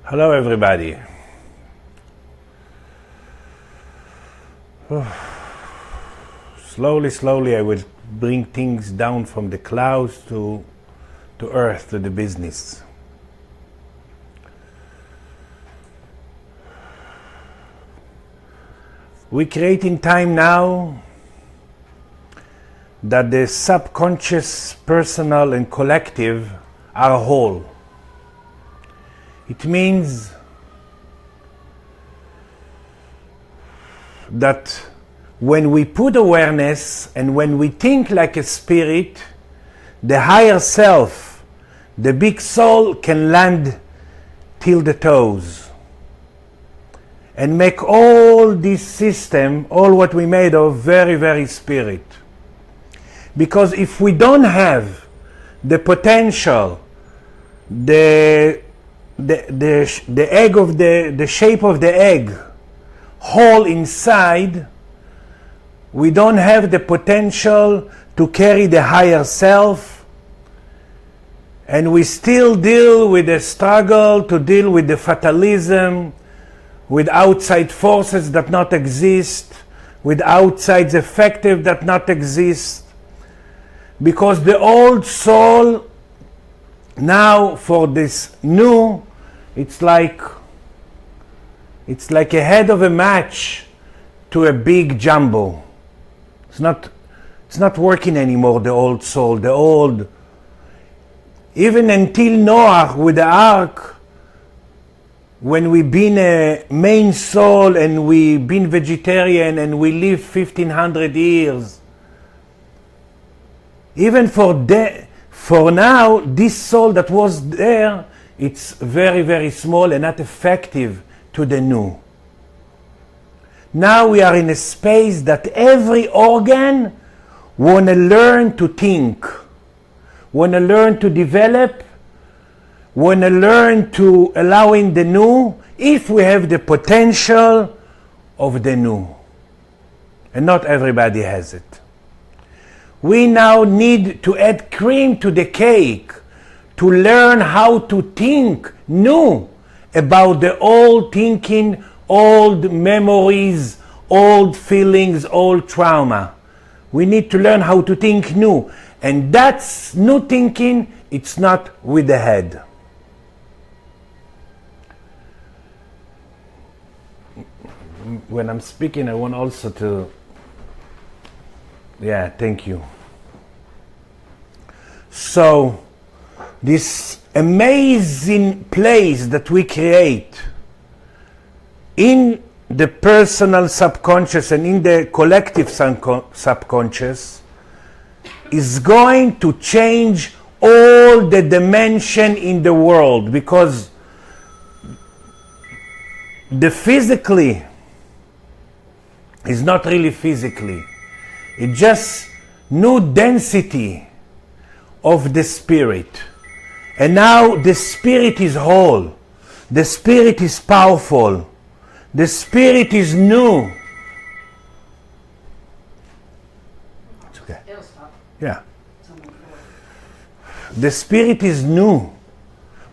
Hello everybody. Slowly I will bring things down from the clouds to earth, to the business. We're creating time now that the subconscious, personal and collective are whole. It means that when we put awareness and when we think like a spirit, the higher self, the big soul can land till the toes and make all this system, all what we made of, very, very spirit. Because if we don't have the potential, the egg of the shape of the egg whole inside, we don't have the potential to carry the higher self, and we still deal with the struggle to deal with the fatalism, with outside forces that not exist, with outside effective that not exist, because the old soul now for this new, it's like a head of a match to a big jumbo. It's not working anymore, the old soul, the old. Even until Noah with the ark, when we been a main soul and we been vegetarian and we live 1500 years, even for now, this soul that was there, it's very, very small and not effective to the new. Now we are in a space that every organ want to learn to think, want to learn to develop, want to learn to allow in the new, if we have the potential of the new. And not everybody has it. We now need to add cream to the cake to learn how to think new about the old thinking, old memories, old feelings, old trauma. We need to learn how to think new. And that's new thinking, it's not with the head. When I'm speaking, I want also to... Yeah, thank you. So, this amazing place that we create in the personal subconscious and in the collective subconscious is going to change all the dimension in the world, because the physically is not really physically. It's just new density of the spirit. And now the spirit is whole. The spirit is powerful. The spirit is new. It's okay. It'll stop. Yeah. The spirit is new.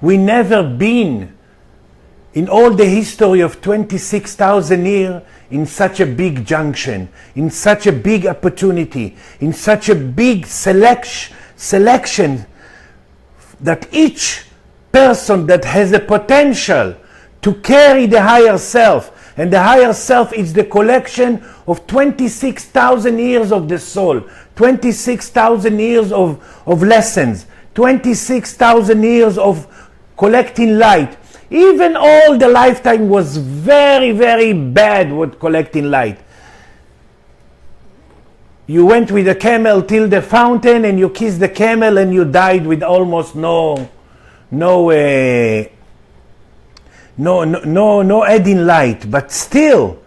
We never been in all the history of 26,000 years in such a big junction, in such a big opportunity, in such a big selection that each person that has the potential to carry the higher self, and the higher self is the collection of 26,000 years of the soul, 26,000 years of lessons, 26,000 years of collecting light. Even all the lifetime was very, very bad with collecting light. You went with a camel till the fountain and you kissed the camel and you died with almost no adding light. But still,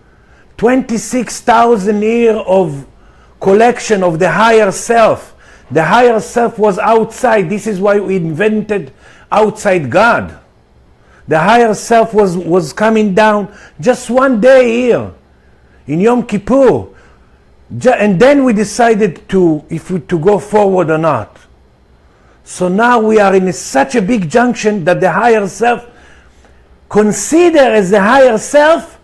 26,000 years of collection of the higher self. The higher self was outside. This is why we invented outside God. The higher self was coming down just one day here in Yom Kippur. And then we decided to go forward or not. So now we are in such a big junction that the higher self consider as the higher self,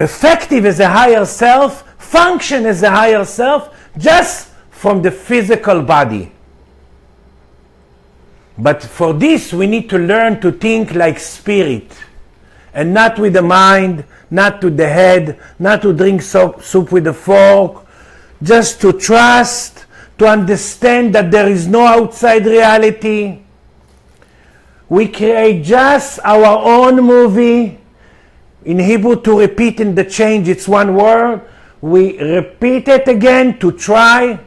effective as a higher self, function as a higher self, just from the physical body. But for this, we need to learn to think like spirit, and not with the mind, not with the head, not to drink soup with a fork, just to trust, to understand that there is no outside reality. We create just our own movie. In Hebrew, to repeat in the change, it's one word. We repeat it again to try,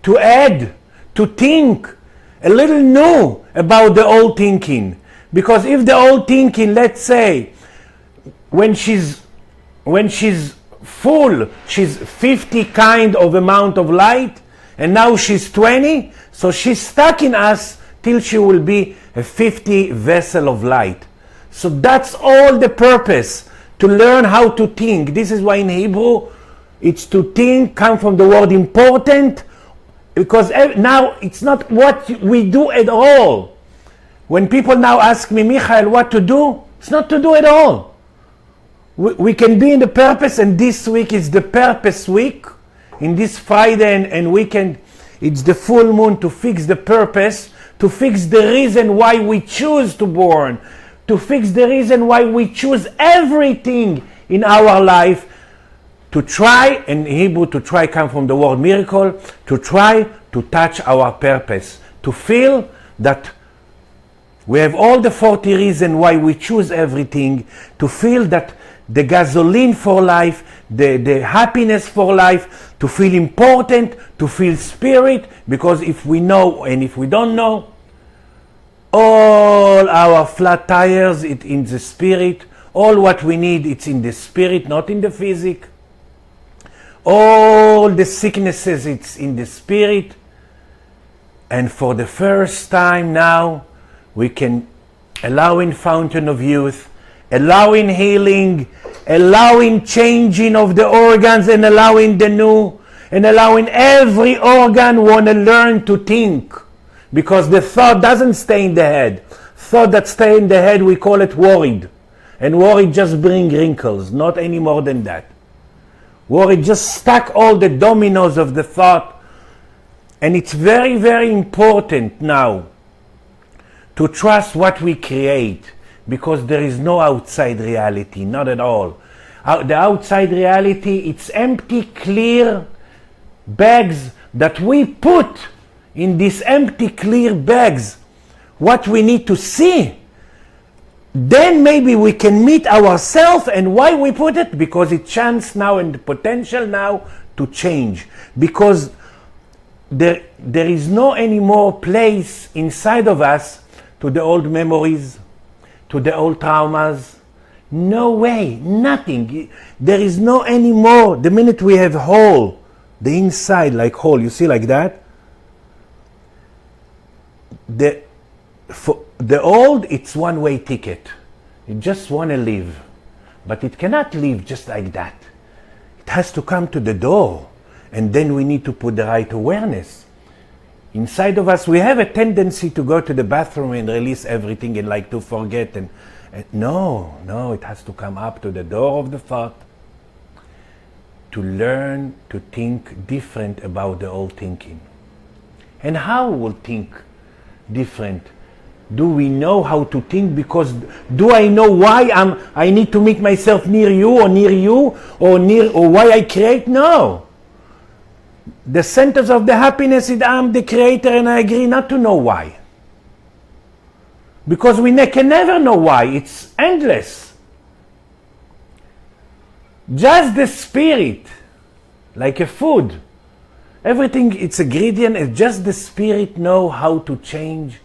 to add, to think a little new about the old thinking. Because if the old thinking, let's say, when she's full, she's 50 kind of amount of light, and now she's 20, so she's stuck in us till she will be a 50 vessel of light. So that's all the purpose, to learn how to think. This is why in Hebrew, it's to think, come from the word important, because now it's not what we do at all. When people now ask me, Michael, what to do? It's not to do at all. We can be in the purpose, and this week is the purpose week. In this Friday and weekend, it's the full moon to fix the purpose, to fix the reason why we choose to born, to fix the reason why we choose everything in our life, to try, in Hebrew, to try come from the word miracle, to try to touch our purpose, to feel that we have all the 40 reasons why we choose everything, to feel that the gasoline for life, the happiness for life, to feel important, to feel spirit, because if we know and if we don't know, all our flat tires, it's in the spirit. All what we need, it's in the spirit, not in the physic. All the sicknesses, it's in the spirit. And for the first time now, we can allow in fountain of youth, allowing healing, allowing changing of the organs, and allowing the new, and allowing every organ want to learn to think. Because the thought doesn't stay in the head. Thought that stay in the head, we call it worried. And worried just bring wrinkles, not any more than that. Worried just stack all the dominoes of the thought. And it's very, very important now to trust what we create, because there is no outside reality, not at all. The outside reality, it's empty, clear bags that we put in these empty, clear bags what we need to see. Then maybe we can meet ourselves. And why we put it? Because it's chance now and the potential now to change. Because there is no any more place inside of us to the old memories, to the old traumas. No way, nothing. There is no any more. The minute we have hole, the inside like hole, you see like that? For the old, it's one-way ticket. You just want to live. But it cannot live just like that. It has to come to the door. And then we need to put the right awareness. Inside of us, we have a tendency to go to the bathroom and release everything and like to forget. And no, it has to come up to the door of the thought to learn to think different about the old thinking. And how will think different? Do we know how to think? Because do I know why I need to make myself near you or why I create? No. The sentence of the happiness is I'm the creator, and I agree not to know why. Because we can never know why. It's endless. Just the spirit, like a food. Everything, it's a ingredient, it's just the spirit know how to change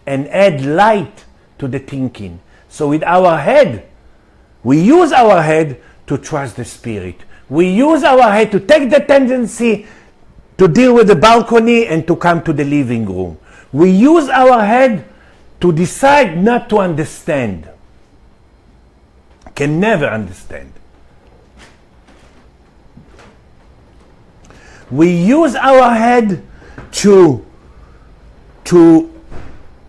and add light to the thinking. So with our head, we use our head to trust the spirit. We use our head to take the tendency to deal with the balcony and to come to the living room. We use our head to decide not to understand. Can never understand. We use our head to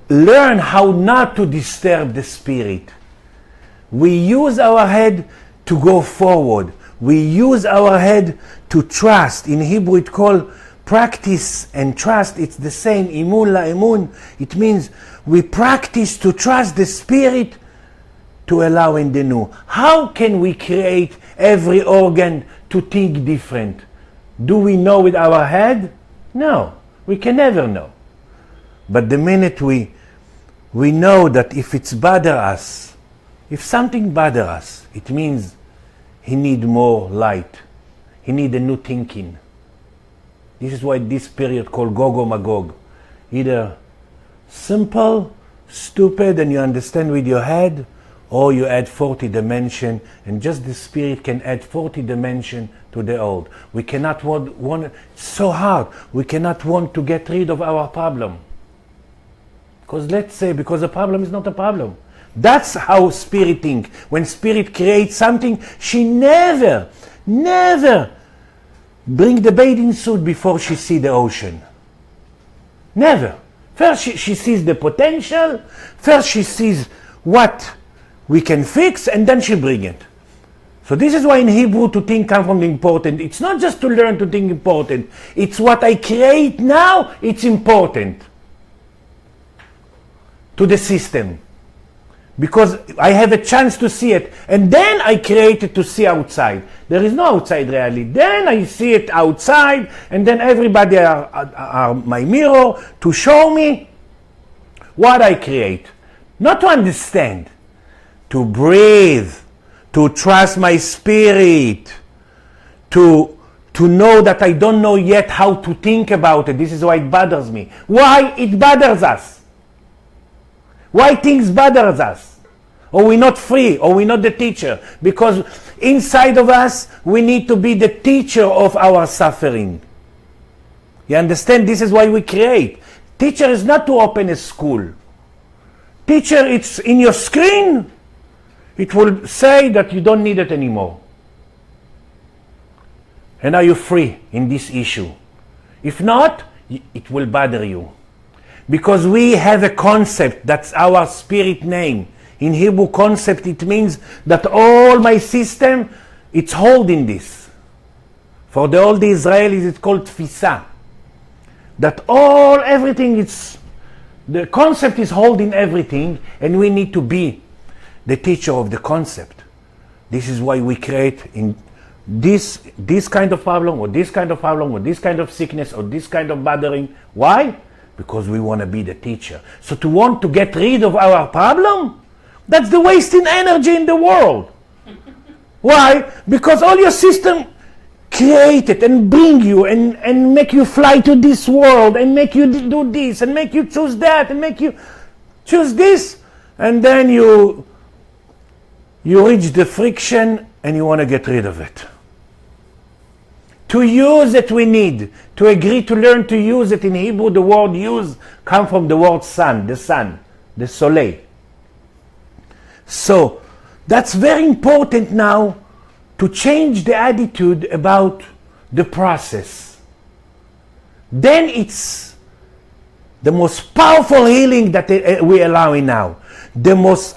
learn how not to disturb the spirit. We use our head to go forward. We use our head to trust. In Hebrew it's called practice and trust. It's the same, imun la emun. It means we practice to trust the spirit to allow in the new. How can we create every organ to think different? Do we know with our head? No, we can never know. But the minute we know that if it's bother us, if something bother us, it means he need more light. He need a new thinking. This is why this period called Gog or Magog. Either simple, stupid, and you understand with your head, or you add 40 dimension, and just the spirit can add 40 dimension to the old. We cannot want it's so hard. We cannot want to get rid of our problem. Because let's say, because a problem is not a problem. That's how spirit think. When spirit creates something, she never bring the bathing suit before she see the ocean. Never. First she sees the potential, first she sees what we can fix, and then she bring it. So this is why in Hebrew to think comes from the important. It's not just to learn to think important. It's what I create now, it's important to the system. Because I have a chance to see it, and then I create it to see outside. There is no outside really. Then I see it outside, and then everybody are my mirror to show me what I create. Not to understand, to breathe, to trust my spirit, to know that I don't know yet how to think about it. This is why it bothers me. Why it bothers us? Why things bother us? Or we're not free, or we're not the teacher. Because inside of us, we need to be the teacher of our suffering. You understand? This is why we create. Teacher is not to open a school. Teacher, it's in your screen. It will say that you don't need it anymore. And are you free in this issue? If not, it will bother you. Because we have a concept, that's our spirit name. In Hebrew concept, it means that all my system, it's holding this. For the old Israelis, it's called tfisa. That everything, the concept is holding everything, and we need to be the teacher of the concept. This is why we create in this kind of problem, or this kind of problem, or this kind of sickness, or this kind of bothering. Why? Because we want to be the teacher. So to want to get rid of our problem, that's the wasting energy in the world. Why? Because all your system create it and bring you and make you fly to this world and make you do this and make you choose that and make you choose this, and then you reach the friction and you want to get rid of it. To use it we need. To agree to learn to use it. In Hebrew the word use comes from the word sun, the soleil. So that's very important now to change the attitude about the process. Then it's the most powerful healing that we are allowing now.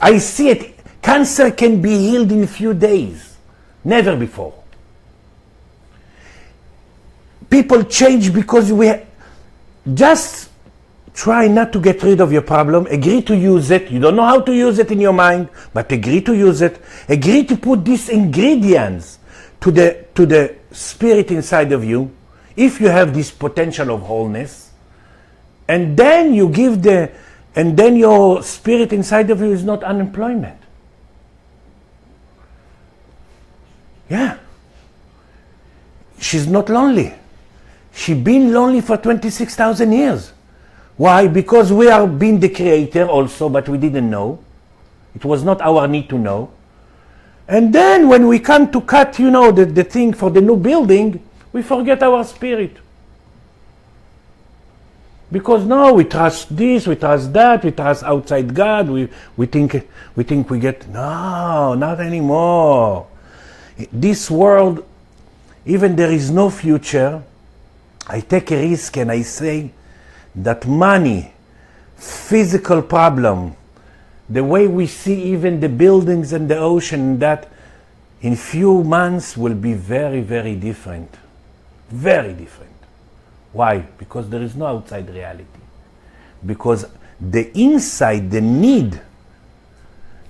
I see it, cancer can be healed in a few days. Never before. People change because just try not to get rid of your problem. Agree to use it. You don't know how to use it in your mind, but agree to use it. Agree to put these ingredients to the spirit inside of you, if you have this potential of wholeness, and then you give and then your spirit inside of you is not unemployment. Yeah. She's not lonely. She's been lonely for 26,000 years. Why? Because we are being the creator also, but we didn't know. It was not our need to know. And then when we come to cut, the thing for the new building, we forget our spirit. Because now we trust this, we trust that, we trust outside God, we think we get, no, not anymore. This world, even there is no future, I take a risk and I say that money, physical problem, the way we see even the buildings and the ocean, that in few months will be very, very different. Very different. Why? Because there is no outside reality. Because the inside, the need,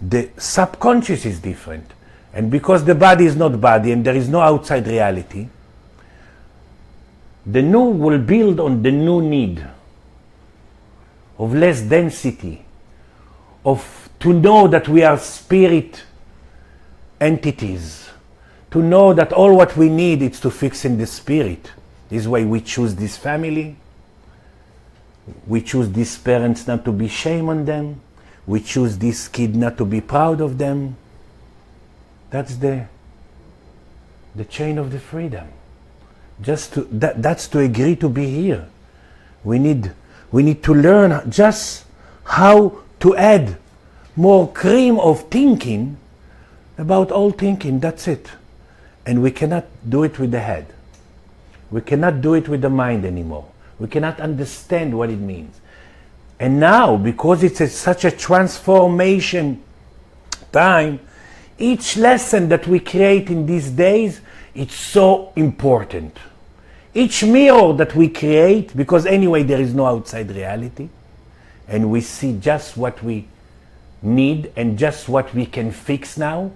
the subconscious is different. And because the body is not body and there is no outside reality, the new will build on the new need of less density, of to know that we are spirit entities, to know that all what we need is to fix in the spirit. This is why we choose this family. We choose these parents not to be shame on them. We choose this kid not to be proud of them. That's the chain of the freedom. Just to that's to agree to be here. We need to learn just how to add more cream of thinking about all thinking. That's it. And we cannot do it with the head. We cannot do it with the mind anymore. We cannot understand what it means. And now, because it's such a transformation time, each lesson that we create in these days, it's so important. Each mirror that we create, because anyway there is no outside reality, and we see just what we need and just what we can fix now.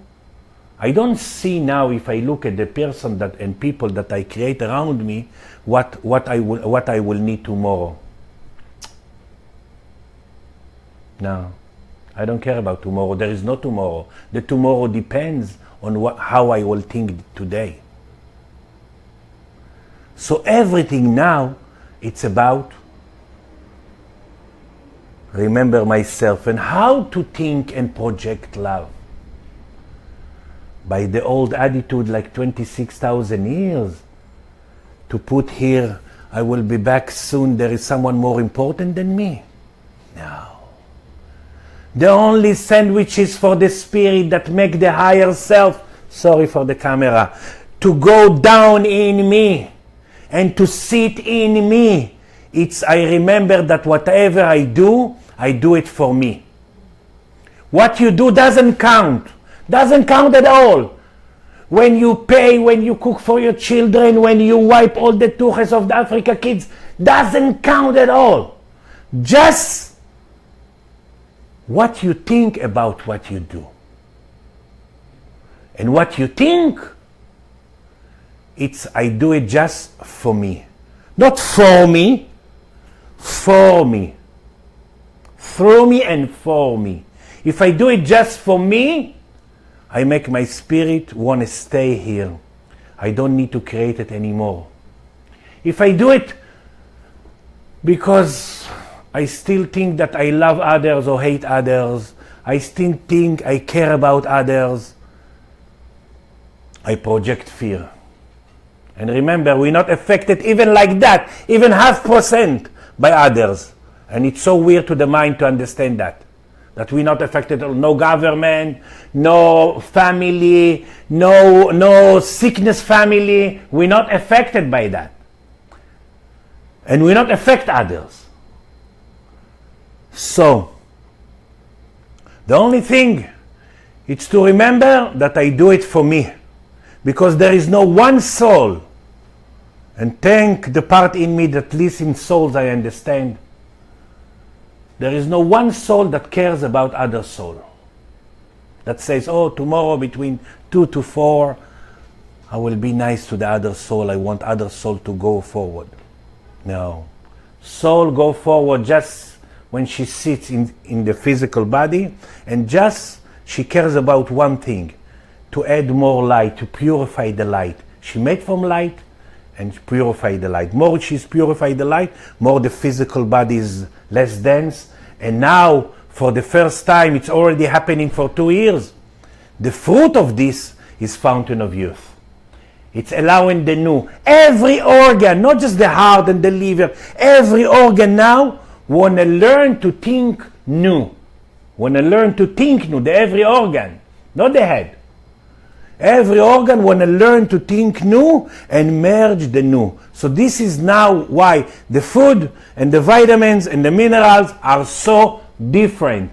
I don't see now, if I look at the person that and people that I create around me, what I will need tomorrow. No, I don't care about tomorrow. There is no tomorrow. The tomorrow depends on how I will think today. So everything now, it's about remember myself and how to think and project love. By the old attitude like 26,000 years, to put here, I will be back soon, there is someone more important than me. No. The only sandwiches for the spirit that make the higher self, sorry for the camera, to go down in me and to sit in me. I remember that whatever I do it for me. What you do doesn't count. Doesn't count at all. When you pay, when you cook for your children, when you wipe all the tuches of the Africa kids, doesn't count at all. Just what you think about what you do. And what you think, I do it just for me. Not for me, for me. Through me and for me. If I do it just for me, I make my spirit want to stay here. I don't need to create it anymore. If I do it because I still think that I love others or hate others, I still think I care about others, I project fear. And remember, we're not affected even like that, even 0.5% by others. And it's so weird to the mind to understand that we're not affected, no government, no family, no sickness family. We're not affected by that. And we not affect others. So, the only thing is to remember that I do it for me. Because there is no one soul. And thank the part in me that lives in souls I understand. There is no one soul that cares about other soul. That says, oh, tomorrow between 2 to 4, I will be nice to the other soul. I want other soul to go forward. No. Soul go forward just when she sits in the physical body, and just she cares about one thing, to add more light, to purify the light. She made from light and purify the light. More she's purified the light, more the physical body is less dense. And now, for the first time, it's already happening for 2 years. The fruit of this is fountain of youth. It's allowing the new. Every organ, not just the heart and the liver, every organ now want to learn to think new. Want to learn to think new, every organ, not the head. Every organ want to learn to think new and merge the new. So this is now why the food and the vitamins and the minerals are so different.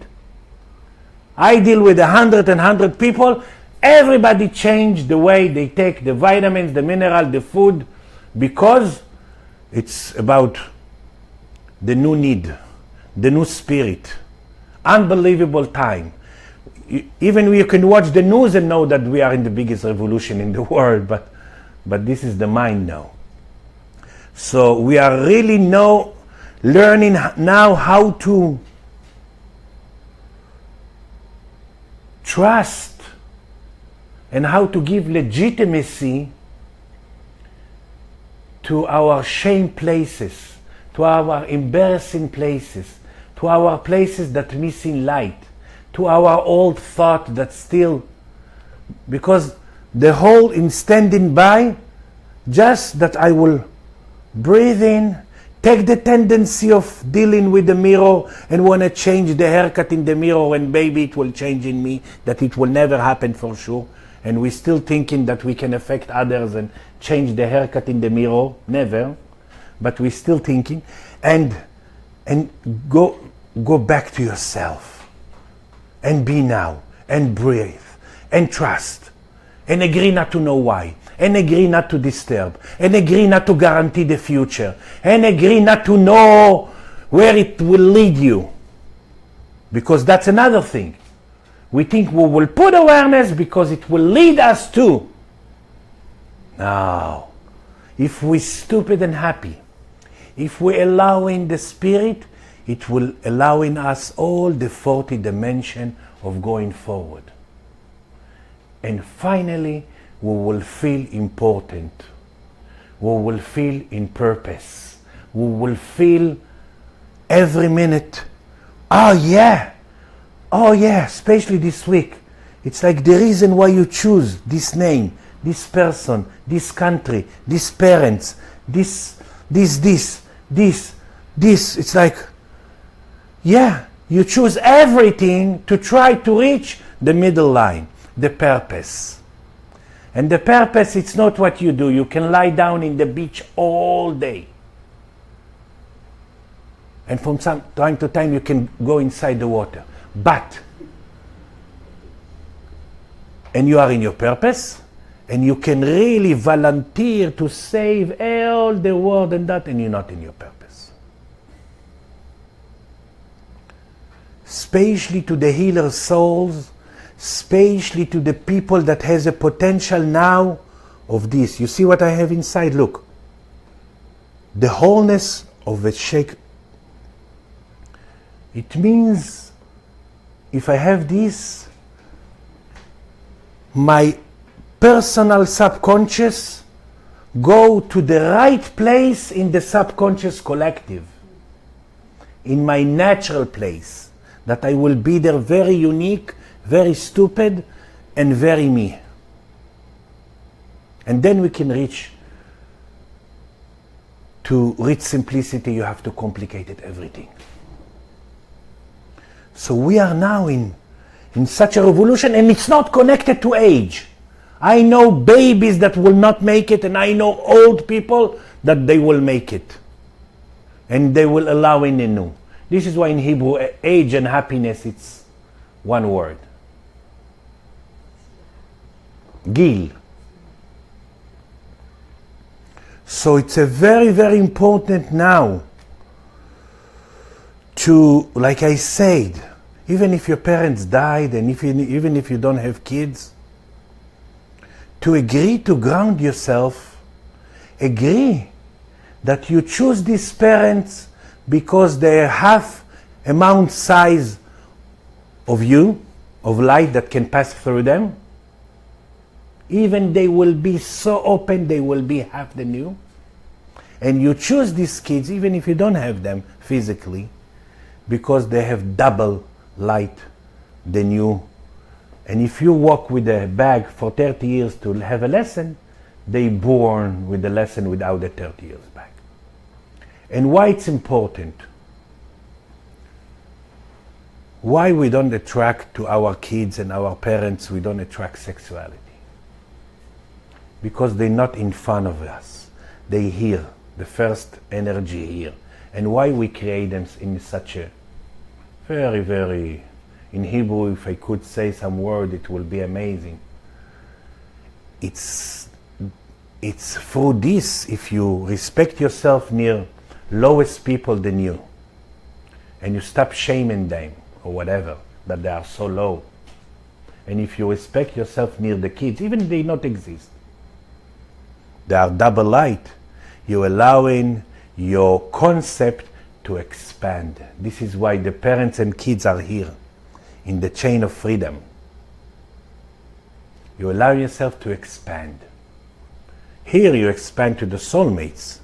I deal with 100 people. Everybody changed the way they take the vitamins, the mineral, the food, because it's about the new need, the new spirit. Unbelievable time. Even you can watch the news and know that we are in the biggest revolution in the world, but this is the mind now. So we are really now learning now how to trust and how to give legitimacy to our shame places, to our embarrassing places, to our places that missing light, to our old thought that still, because the whole in standing by, just that I will breathe in, take the tendency of dealing with the mirror and want to change the haircut in the mirror, and maybe it will change in me, that it will never happen for sure. And we're still thinking that we can affect others and change the haircut in the mirror, never. But we're still thinking, and go back to yourself. And be now, and breathe, and trust, and agree not to know why, and agree not to disturb, and agree not to guarantee the future, and agree not to know where it will lead you. Because that's another thing. We think we will put awareness because it will lead us to. No. If we're stupid and happy, if we're allowing the spirit, it will allowing us all the 40 dimension of going forward. And finally, we will feel important. We will feel in purpose. We will feel every minute, oh yeah, especially this week. It's like the reason why you choose this name, this person, this country, these parents, this. It's like, yeah, you choose everything to try to reach the middle line, the purpose. And the purpose, it's not what you do. You can lie down in the beach all day. And from time to time you can go inside the water. And you are in your purpose, and you can really volunteer to save all the world and that, and you're not in your purpose. Especially to the healer souls, especially to the people that has a potential now of this. You see what I have inside? Look. The wholeness of a shake. It means if I have this, my personal subconscious go to the right place in the subconscious collective, in my natural place, that I will be there very unique, very stupid, and very me. And then we can reach simplicity. You have to complicate it, everything. So we are now in such a revolution, and it's not connected to age. I know babies that will not make it, and I know old people that they will make it. And they will allow in the new. This is why in Hebrew, age and happiness, it's one word. Gil. So it's a very, very important now to, like I said, even if your parents died and even if you don't have kids, to agree to ground yourself, agree that you choose these parents because they're half amount size of you, of light that can pass through them. Even they will be so open, they will be half than you. And you choose these kids even if you don't have them physically, because they have double light than you. And if you walk with a bag for 30 years to have a lesson, they born with the lesson without the 30 years bag. And why it's important? Why we don't attract to our kids and our parents, we don't attract sexuality? Because they're not in front of us. They hear the first energy here. And why we create them in such a very, very, in Hebrew, if I could say some word, it will be amazing. It's through this, if you respect yourself near lowest people than you, and you stop shaming them, or whatever, that they are so low. And if you respect yourself near the kids, even if they not exist, they are double light, you're allowing your concept to expand. This is why the parents and kids are here, in the chain of freedom. You allow yourself to expand. Here you expand to the soulmates,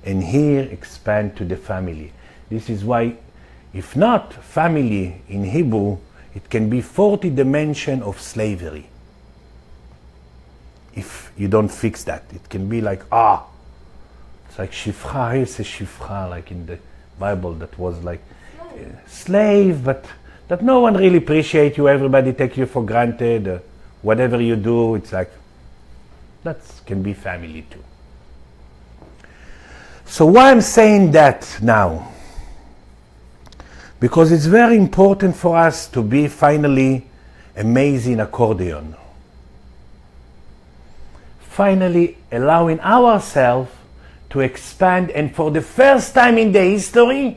and here expand to the family. This is why, if not family in Hebrew, it can be 40 dimensions of slavery. If you don't fix that, it can be like, it's like shifra, here's a shifra, like in the Bible, that was like slave, but that no one really appreciate you, everybody take you for granted, whatever you do, it's like, that can be family too. So why I'm saying that now? Because it's very important for us to be finally amazing accordion. Finally allowing ourselves to expand, and for the first time in the history,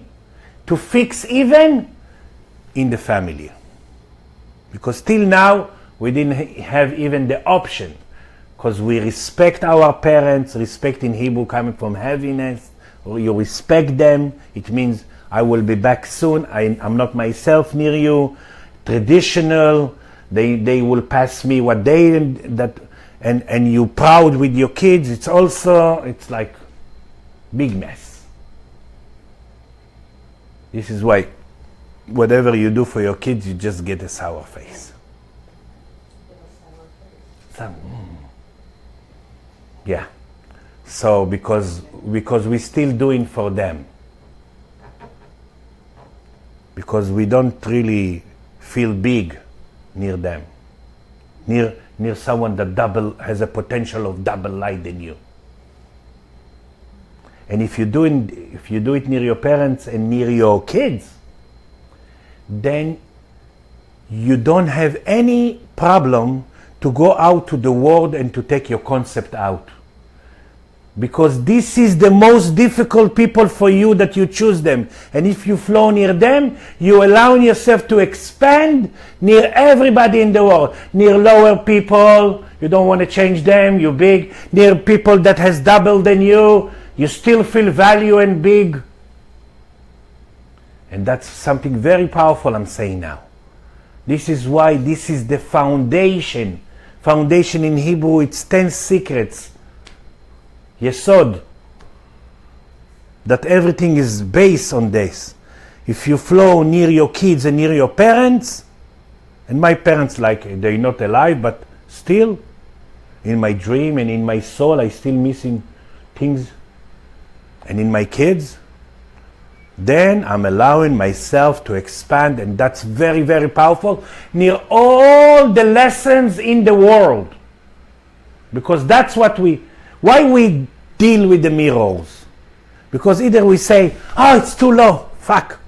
to fix even in the family. Because till now, we didn't have even the option. Because we respect our parents, respect in Hebrew coming from heaviness, or you respect them, it means I will be back soon, I'm not myself near you, traditional, they will pass me what they, and you proud with your kids, it's like big mess. This is why whatever you do for your kids, you just get a sour face. Yeah. So because we're still doing for them. Because we don't really feel big near them. Near someone that has a potential of double light than you. And if you do it near your parents and near your kids, then you don't have any problem to go out to the world and to take your concept out. Because this is the most difficult people for you, that you choose them. And if you flow near them, you allow yourself to expand near everybody in the world. Near lower people, you don't want to change them, you're big. Near people that has double than you still feel value and big. And that's something very powerful I'm saying now. This is why this is the foundation. Foundation in Hebrew, it's 10 secrets. Yesod. That everything is based on this. If you flow near your kids and near your parents, and my parents, like, they're not alive, but still, in my dream and in my soul, I still missing things. And in my kids, then I'm allowing myself to expand, and that's very, very powerful, near all the lessons in the world. Because that's why we deal with the mirrors. Because either we say, it's too low, fuck.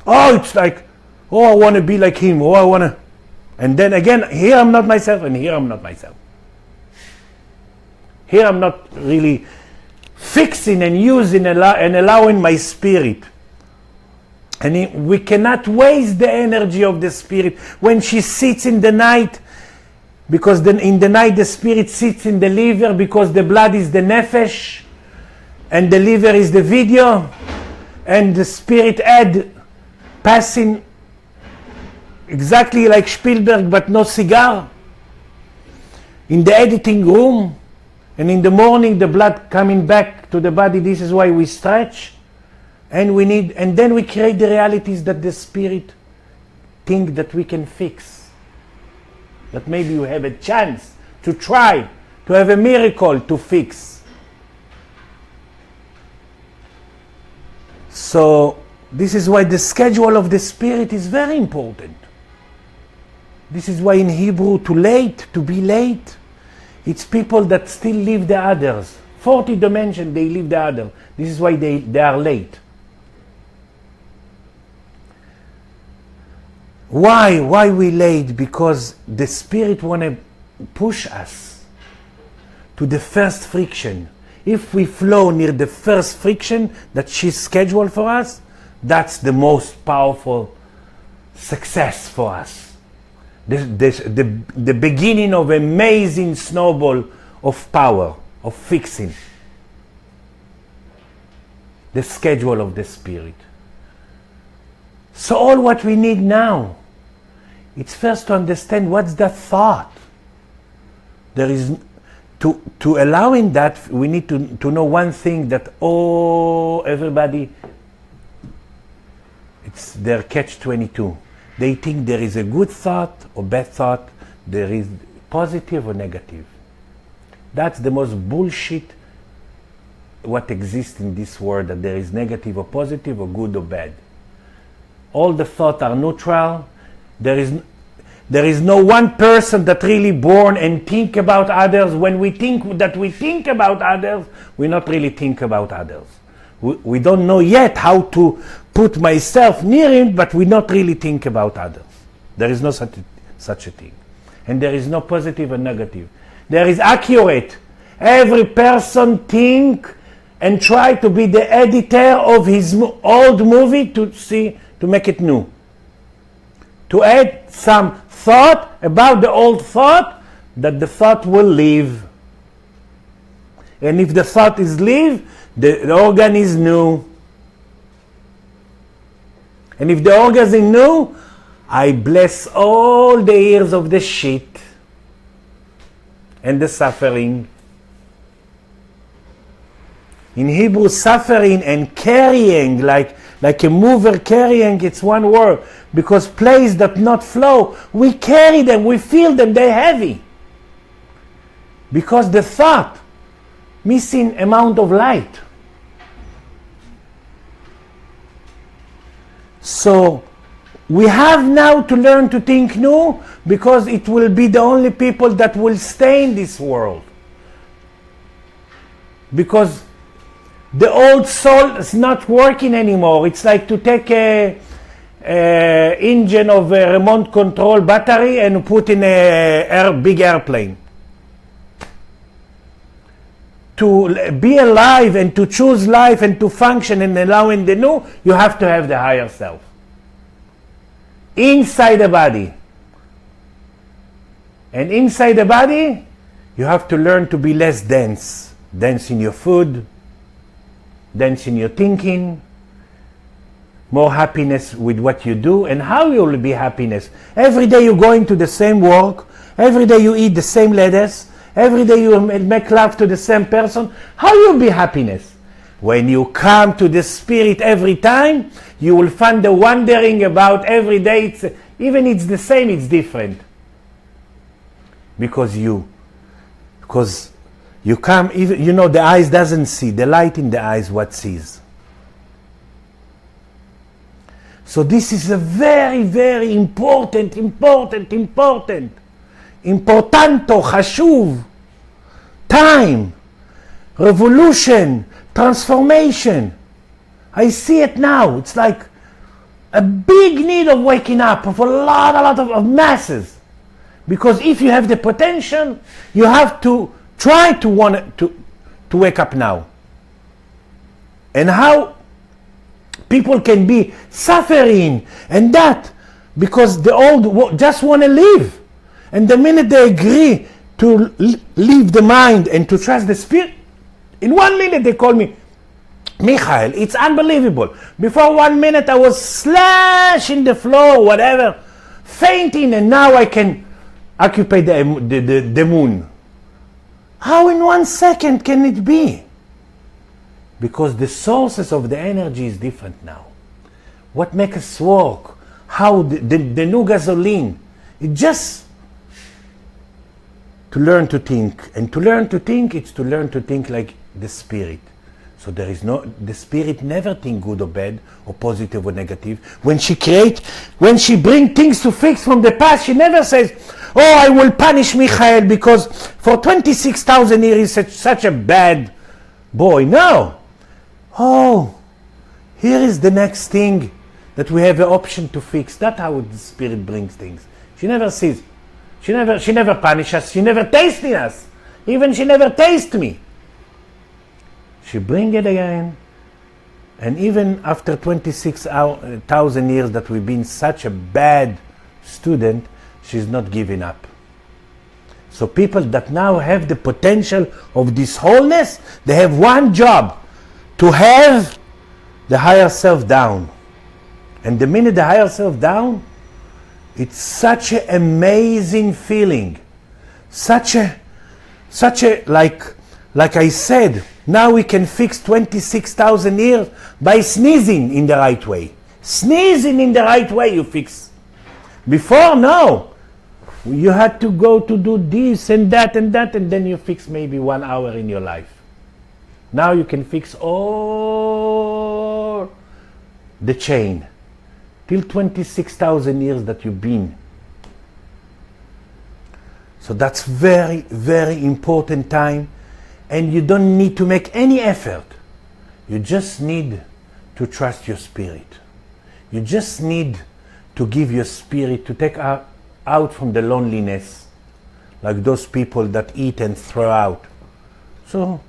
It's like, I want to be like him, I want to. And then again, here I'm not myself, and here I'm not myself. Here I'm not really fixing and using and allowing my spirit. And we cannot waste the energy of the spirit when she sits in the night, because then in the night the spirit sits in the liver, because the blood is the nefesh and the liver is the video, and the spirit head passing exactly like Spielberg but no cigar in the editing room. And in the morning, the blood coming back to the body. This is why we stretch, and then we create the realities that the spirit think that we can fix. That maybe we have a chance to try, to have a miracle to fix. So this is why the schedule of the spirit is very important. This is why in Hebrew, to be late, It's people that still leave the others. 40 dimensions, they leave the other. This is why they are late. Why we late? Because the spirit want to push us to the first friction. If we flow near the first friction that she's scheduled for us, that's the most powerful success for us. The beginning of amazing snowball of power, of fixing the schedule of the spirit. So all what we need now, it's first to understand what's that thought. There is, to allowing that, we need to know one thing, that everybody, it's their catch-22. They think there is a good thought or bad thought, there is positive or negative. That's the most bullshit what exists in this world, that there is negative or positive or good or bad. All the thoughts are neutral. There is no one person that really born and think about others. When we think that we think about others, we not really think about others. We don't know yet how to put myself near him, but we not really think about others. There is no such a thing. And there is no positive and negative. There is accurate. Every person think and try to be the editor of his old movie to make it new. To add some thought about the old thought, that the thought will leave. And if the thought is leave, the organ is new. And if the organ is new, I bless all the years of the shit and the suffering. In Hebrew, suffering and carrying, like a mover carrying, it's one word. Because places that not flow, we carry them, we feel them, they're heavy. Because the thought, missing amount of light. So, we have now to learn to think new, because it will be the only people that will stay in this world. Because the old soul is not working anymore. It's like to take a engine of a remote control battery and put in a big airplane. To be alive and to choose life and to function and allowing the new, you have to have the higher self inside the body. And inside the body, you have to learn to be less dense. Dense in your food, dense in your thinking, more happiness with what you do. And how you will be happiness? Every day you go into the same work, every day you eat the same lettuce, every day you make love to the same person. How you will be happiness? When you come to the spirit every time, you will find the wondering about every day. Even it's the same, it's different. Because you come, even, the eyes doesn't see. The light in the eyes what sees. So this is a very, very importanto, חשוב, time, revolution, transformation. I see it now. It's like a big need of waking up of a lot of masses. Because if you have the potential, you have to try to wake up now. And how people can be suffering and that because the old just want to live. And the minute they agree to leave the mind and to trust the spirit, in 1 minute they call me, Michael, it's unbelievable. Before 1 minute I was slashing the floor, whatever, fainting, and now I can occupy the moon. How in 1 second can it be? Because the sources of the energy is different now. What makes us work? How the new gasoline? It just to learn to think. And to learn to think, it's to learn to think like the spirit. So there is no, the spirit never think good or bad or positive or negative. When she bring things to fix from the past, she never says, oh, I will punish Michael because for 26,000 years he's such a bad boy. No. Oh, here is the next thing that we have an option to fix. That's how the spirit brings things. She never sees. She never punish us. She never tastes us. Even she never tastes me. She bring it again. And even after 26,000 years that we've been such a bad student, she's not giving up. So people that now have the potential of this wholeness, they have one job, to have the higher self down. And the minute the higher self down, it's such an amazing feeling. Such a, like I said, now we can fix 26,000 years by sneezing in the right way. Sneezing in the right way you fix. Before, no. You had to go to do this and that, and then you fix maybe 1 hour in your life. Now you can fix all the chain till 26,000 years that you've been. So that's very, very important time, and you don't need to make any effort. You just need to trust your spirit. You just need to give your spirit to take out from the loneliness, like those people that eat and throw out. So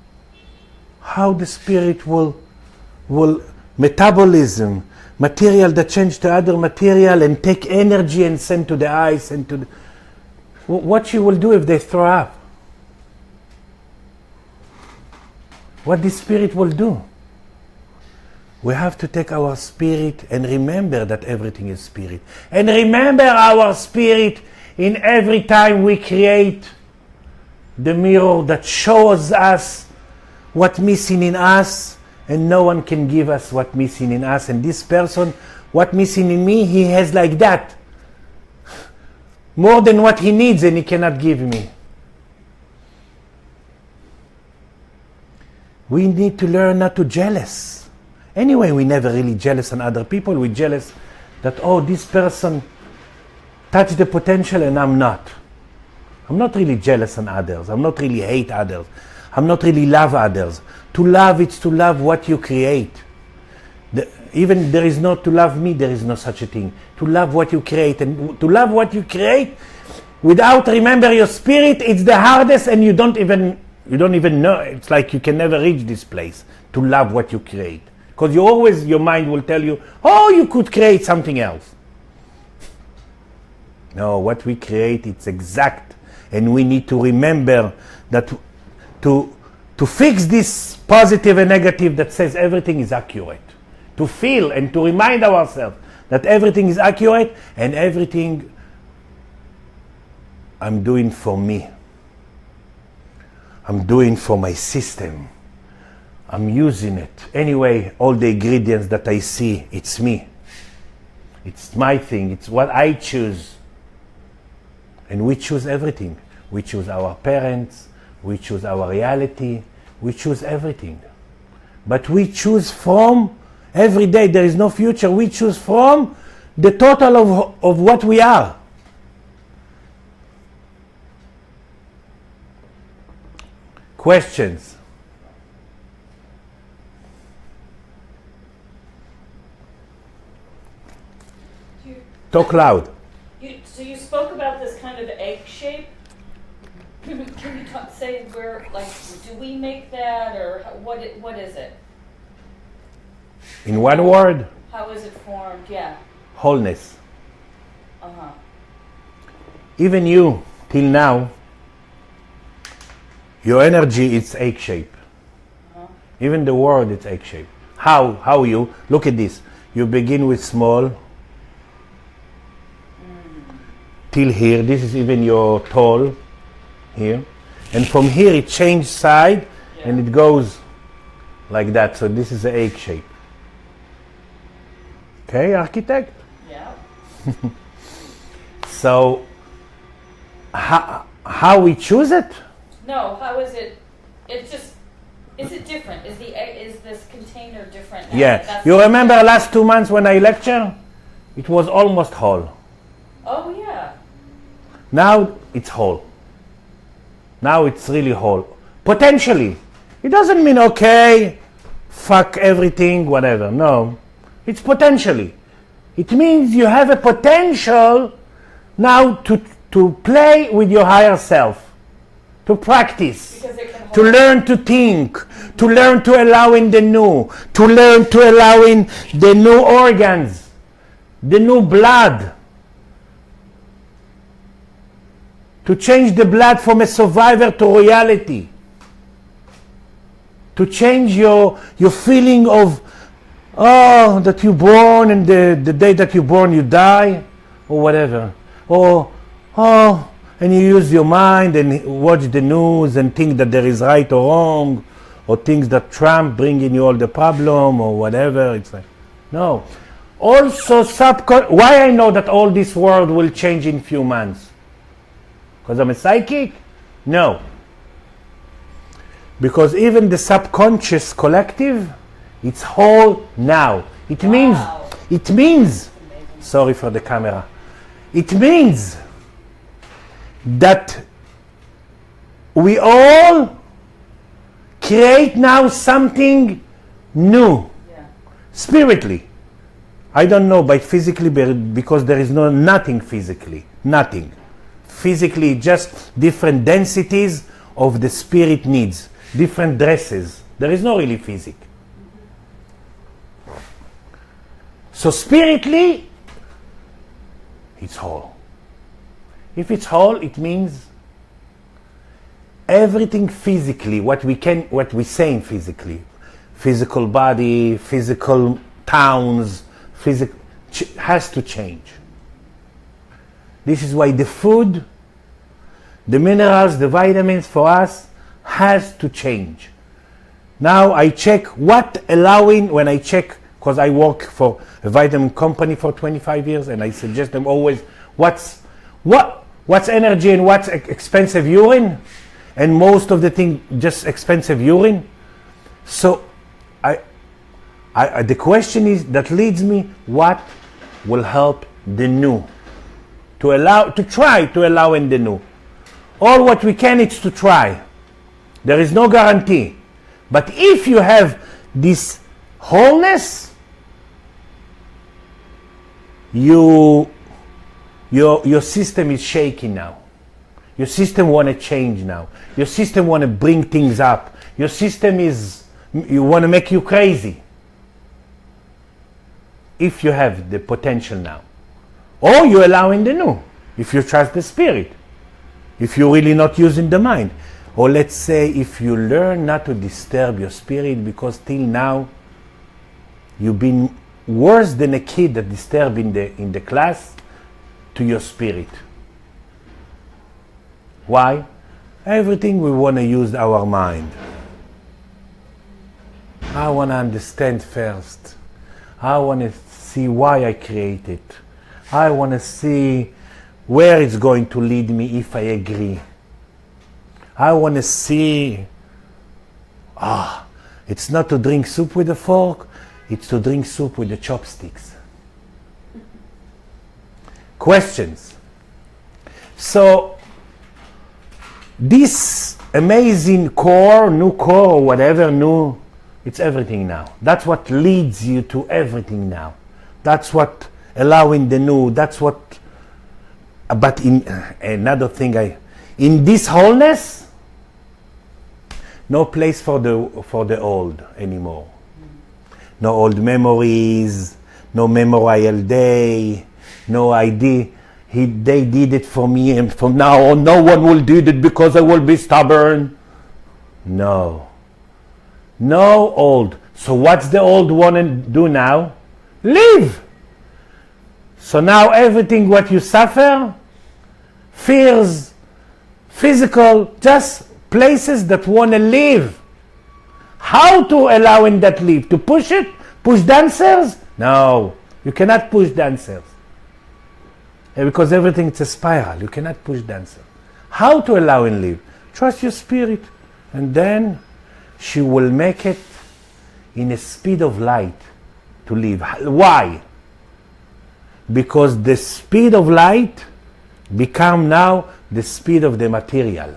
how the spirit will metabolism, material that change to other material and take energy and send to the eyes and to the, what you will do if they throw up? What the spirit will do? We have to take our spirit and remember that everything is spirit. And remember our spirit in every time we create the mirror that shows us what's missing in us, and no one can give us what's missing in us. And this person, what's missing in me, he has like that. More than what he needs, and he cannot give me. We need to learn not to jealous. Anyway, we never really jealous on other people. We jealous that, oh, this person touched the potential and I'm not. I'm not really jealous on others. I'm not really hate others. I'm not really love others. To love, it's to love what you create. Even there is no to love me, there is no such a thing. To love what you create. And to love what you create without remember your spirit, it's the hardest, and you don't even know. It's like you can never reach this place to love what you create. Because your mind will tell you, oh, you could create something else. No, what we create, it's exact. And we need to remember that to fix this positive and negative that says everything is accurate. To feel and to remind ourselves that everything is accurate and everything I'm doing for me. I'm doing for my system. I'm using it. Anyway, all the ingredients that I see, it's me. It's my thing. It's what I choose. And we choose everything. We choose our parents. We choose our reality. We choose everything. But we choose from every day. There is no future. We choose from the total of what we are. Questions? Talk loud. So you spoke about this kind of egg shape. Can you say where, like, do we make that, or what is it? In one word? How is it formed? Yeah. Wholeness. Uh-huh. Even you, till now, your energy is egg shape. Uh-huh. Even the word is egg shape. How you? Look at this. You begin with small. Till here, this is even your tall here, and from here it changes side, yeah. And it goes like that. So this is the egg shape. Okay, architect? Yeah. So how we choose it? No, how is it? It's just Is it different? Is this container different now? Yeah. That's You remember last 2 months when I lecture? It was almost whole. Oh yeah. Now it's whole. Now it's really whole. Potentially. It doesn't mean, okay, fuck everything, whatever. No. It's potentially. It means you have a potential now to play with your higher self, to practice, to learn to think, to learn to allow in the new, to learn to allow in the new organs, the new blood, to change the blood from a survivor to reality, to change your feeling of, oh, that you're born and the day that you're born you die, or whatever. Or, oh, and you use your mind and watch the news and think that there is right or wrong, or things that Trump bringing you all the problem or whatever. It's like, no. Also, why I know that all this world will change in few months? Because I'm a psychic? No. Because even the subconscious collective, it's whole now. It means, sorry for the camera, it means that we all create now something new, spiritually. I don't know by physically, because there is nothing physically, nothing. Physically, just different densities of the spirit needs, different dresses. There is no really physic. So spiritually, it's whole. If it's whole, it means everything physically, what we saying physically, physical body, physical towns, has to change. This is why the food, the minerals, the vitamins for us has to change. Now I check what allowing, when I check, because I work for a vitamin company for 25 years, and I suggest them always what's energy and what's expensive urine, and most of the thing just expensive urine. So the question is that leads me, what will help the new, to try to allow in the new. All what we can is to try. There is no guarantee, but if you have this wholeness, your system is shaking now. Your system want to change now. Your system want to bring things up. Your system you want to make you crazy. If you have the potential now, or you allow in the new, if you trust the spirit, if you're really not using the mind, or let's say if you learn not to disturb your spirit, because till now you've been worse than a kid that disturbed in the class to your spirit. Why? Everything we want to use our mind. I want to understand first. I want to see why I created. I want to see where it's going to lead me if I agree. I want to see, it's not to drink soup with a fork, it's to drink soup with the chopsticks. Questions. So, this amazing core, new core, or whatever, new, it's everything now. That's what leads you to everything now. That's what allowing the new, that's what, but in another thing, in this wholeness, no place for the old anymore. No old memories, no memorial day, no idea. They did it for me, and from now on no one will do it because I will be stubborn. No. No old. So what's the old want to do now? Live. So now everything what you suffer, fears, physical, just places that want to live. How to allow in that live? To push it? Push dancers? No. You cannot push dancers. Because everything is a spiral. You cannot push dancers. How to allow in live? Trust your spirit. And then she will make it in a speed of light to live. Why? Because the speed of light become now the speed of the material.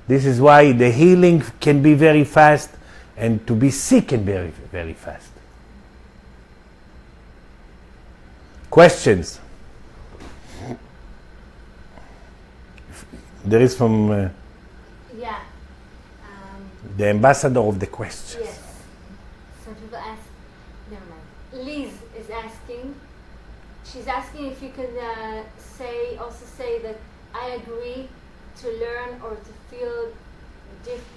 This is why the healing can be very fast and to be sick can be very, very fast. Questions? There is from Yeah. the ambassador of the questions. Yes. Some people ask. Never mind. Liz is asking. She's asking if you can say that I agree to learn or to feel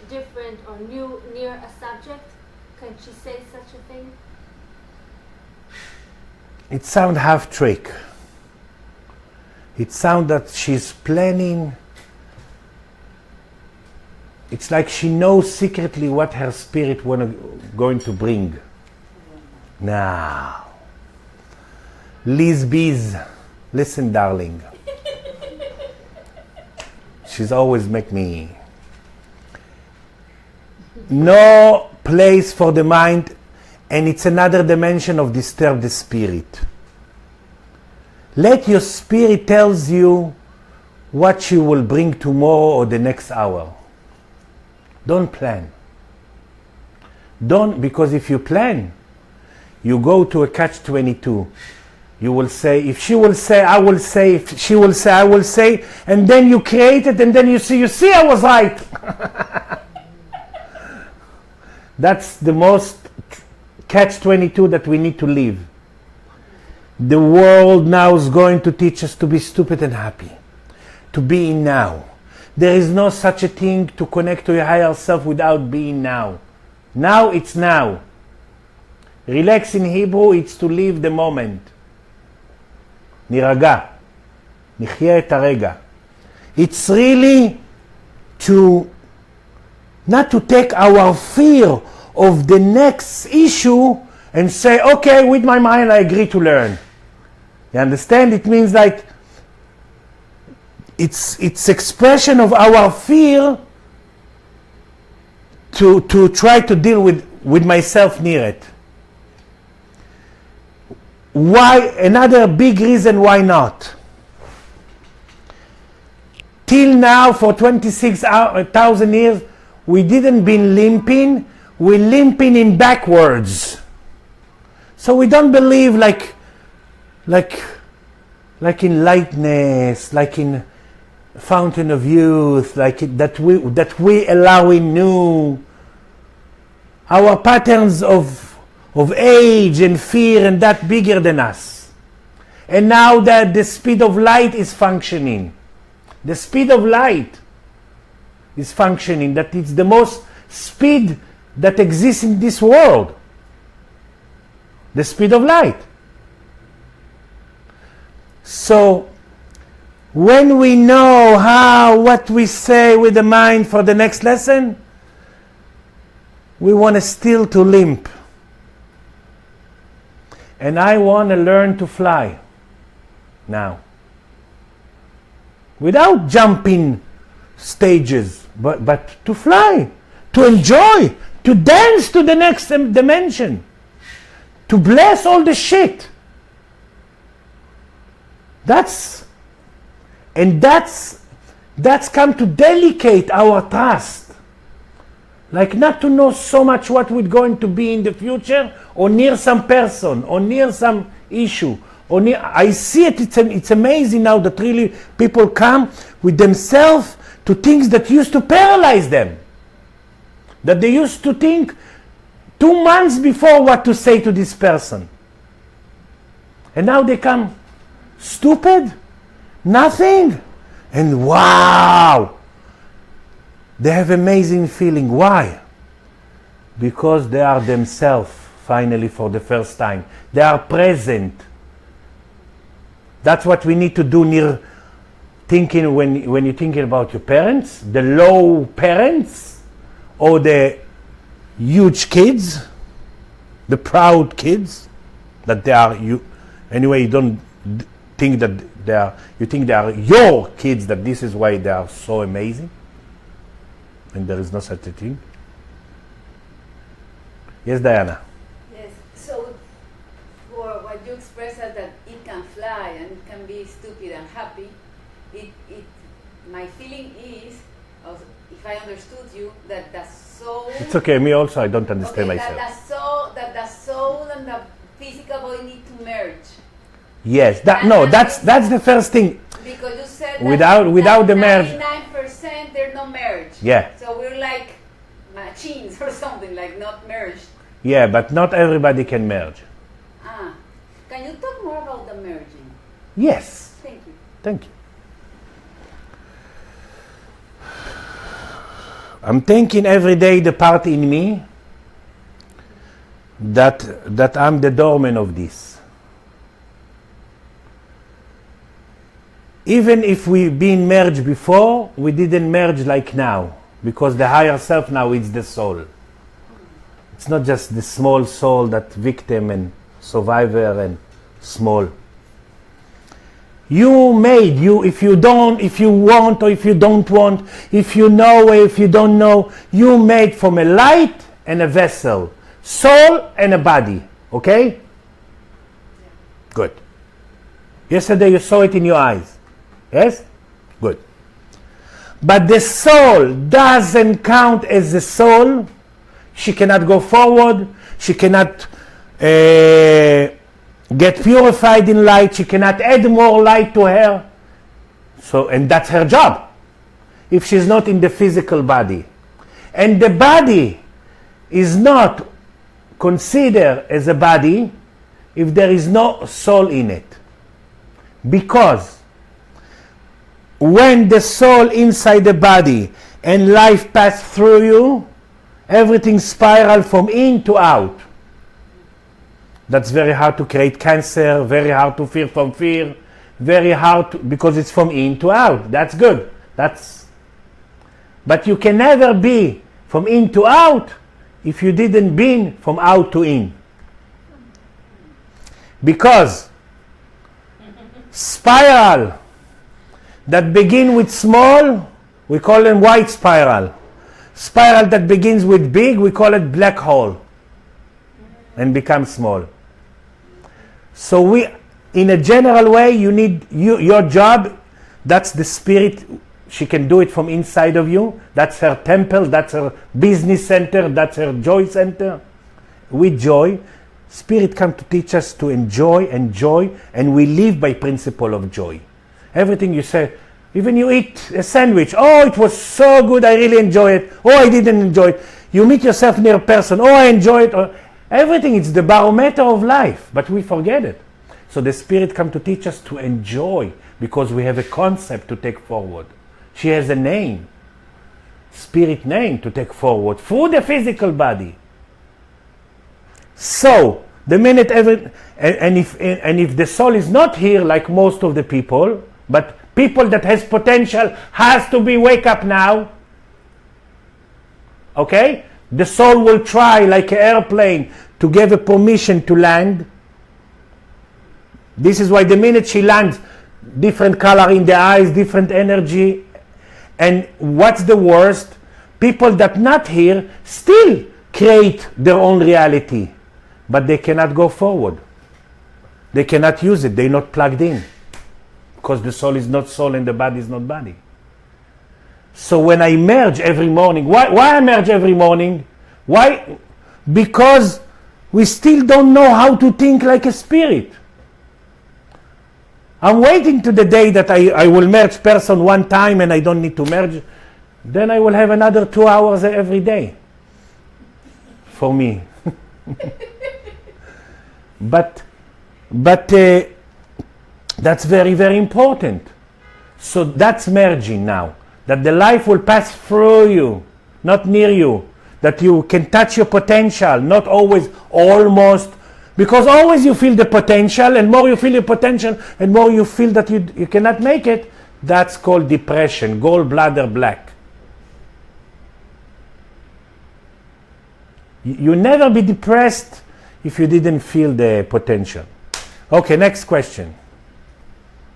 different or new near a subject. Can she say such a thing? It sounds half trick. It sounds that she's planning. It's like she knows secretly what her spirit going to bring. Now, Liz Bees, listen, darling. She's always make me. No place for the mind, and it's another dimension of disturb the spirit. Let your spirit tells you what she will bring tomorrow or the next hour. Don't plan. Don't, because if you plan, you go to a catch-22. You will say, if she will say, I will say, if she will say, I will say, and then you create it, and then you see, I was right. That's the most catch-22 that we need to live. The world now is going to teach us to be stupid and happy, to be in now. There is no such a thing to connect to your higher self without being now. Now it's now. Relax in Hebrew, it's to live the moment. נירגע. נחיה את הרגע. It's really to not to take our fear of the next issue and say, okay, with my mind I agree to learn. You understand? It means like it's expression of our fear to try to deal with myself near it. Why? Another big reason why not. Till now, for 26,000 years, we didn't been limping. We're limping in backwards. So we don't believe like in lightness, like in fountain of youth, that we allowing new. Our patterns of age and fear and that bigger than us. And now that the speed of light is functioning. The speed of light is functioning. That it's the most speed that exists in this world. The speed of light. So when we know what we say with the mind for the next lesson, we want to still to limp. And I want to learn to fly now. Without jumping stages, but to fly, to enjoy, to dance to the next dimension, to bless all the shit. That's come to delicate our trust. Like not to know so much what we're going to be in the future, or near some person, or near some issue, or near. I see it. It's amazing now that really people come with themselves to things that used to paralyze them. That they used to think 2 months before what to say to this person, and now they come stupid, nothing, and wow. They have amazing feeling. Why? Because they are themselves, finally, for the first time. They are present. That's what we need to do near thinking when you're thinking about your parents, the low parents, or the huge kids, the proud kids, that they are you. Anyway, you don't think that they are, you think they are your kids, that this is why they are so amazing. and there is no such a thing. Yes, Diana. Yes. So, for what you expressed that it can fly and it can be stupid and happy, my feeling is, if I understood you, that the soul. It's okay. Me also. I don't understand myself. That the soul and the physical body need to merge. Yes. That's the first thing. Because you said without the merge. 99% there's no merge. Yeah. So we're like machines or something, like not merged. Yeah, but not everybody can merge. Can you talk more about the merging? Yes. Thank you. Thank you. I'm thinking every day the part in me that I'm the doorman of this. Even if we've been merged before, we didn't merge like now, because the higher self now is the soul. It's not just the small soul, that victim and survivor and small. You made, if you want or if you don't want, if you know or if you don't know, you made from a light and a vessel, soul and a body. Okay? Yeah. Good. Yesterday you saw it in your eyes. Yes? Good. But the soul doesn't count as the soul. She cannot go forward. She cannot get purified in light. She cannot add more light to her. So, and that's her job, if she's not in the physical body. And the body is not considered as a body if there is no soul in it. Because when the soul inside the body and life pass through you, everything spiral from in to out. That's very hard to create cancer, very hard to fear from fear, very hard to, because it's from in to out. That's good. But you can never be from in to out if you didn't be from out to in. Because spiral that begin with small, we call them white spiral. Spiral that begins with big, we call it black hole and becomes small. So we, in a general way, you need your job. That's the spirit. She can do it from inside of you. That's her temple. That's her business center. That's her joy center. With joy, spirit come to teach us to enjoy, and we live by principle of joy. Everything you say, even you eat a sandwich. Oh, it was so good. I really enjoy it. Oh, I didn't enjoy it. You meet yourself near a person. Oh, I enjoy it. Or, everything, it's the barometer of life, but we forget it. So the Spirit come to teach us to enjoy, because we have a concept to take forward. She has a name, Spirit name to take forward through the physical body. So the minute if the soul is not here, like most of the people, but people that has potential has to be wake up now. Okay? The soul will try, like an airplane, to give a permission to land. This is why the minute she lands, different color in the eyes, different energy. And what's the worst? People that not here still create their own reality, but they cannot go forward. They cannot use it. They're not plugged in, because the soul is not soul and the body is not body. So when I merge every morning, why I merge every morning? Why? Because we still don't know how to think like a spirit. I'm waiting to the day that I will merge person one time and I don't need to merge. Then I will have another 2 hours every day for me. But that's very, very important. So that's merging now. That the life will pass through you, not near you. That you can touch your potential, not always, almost. Because always you feel the potential, and more you feel your potential, and more you feel that you cannot make it. That's called depression, gallbladder black. You never be depressed if you didn't feel the potential. Okay, next question.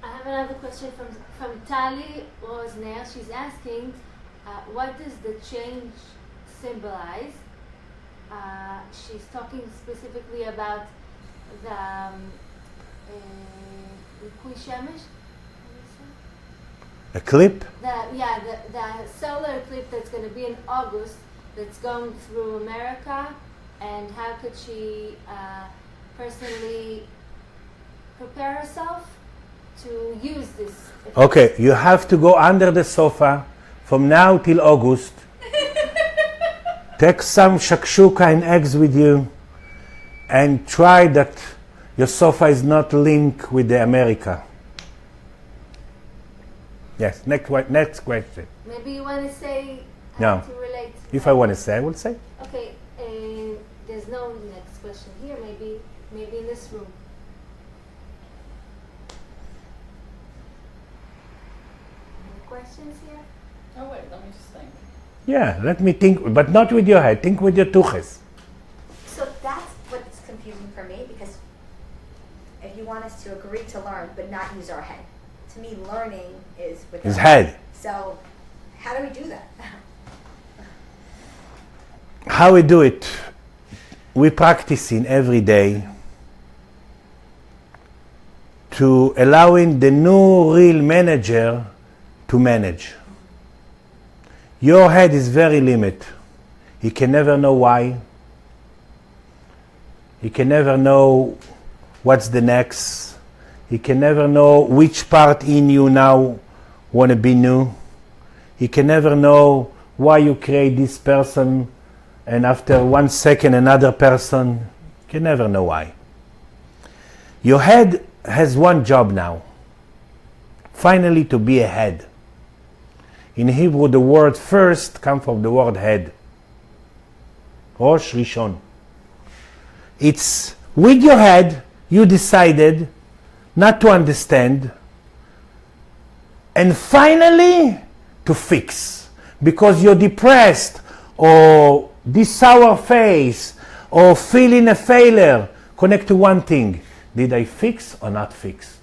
I have another question from Tali Rosner. She's asking, what does the change symbolize? She's talking specifically about the Likui Shemesh. A clip? The solar eclipse that's going to be in August, that's going through America, and how could she personally prepare herself to use this effect? Okay, you have to go under the sofa from now till August. Take some shakshuka and eggs with you and try that your sofa is not linked with the America. Yes, next question. Maybe you want to say No. to relate. If I want to say, I will say. Okay, there's no next question here. Maybe in this room. Any questions here? Oh wait, let me just think. Yeah, let me think, but not with your head. Think with your tuches. So that's what's confusing for me, because if you want us to agree to learn but not use our head, to me learning is with His our head. So how do we do that? How we do it? We practicing every day to allowing the new real manager to manage. Your head is very limited. He can never know why. He can never know what's the next. He can never know which part in you now want to be new. He can never know why you create this person and after 1 second another person. You can never know why. Your head has one job now. Finally to be a head. In Hebrew the word first comes from the word head. Rosh Rishon. It's with your head you decided not to understand and finally to fix. Because you're depressed or this sour face or feeling a failure, connect to one thing. Did I fix or not fixed?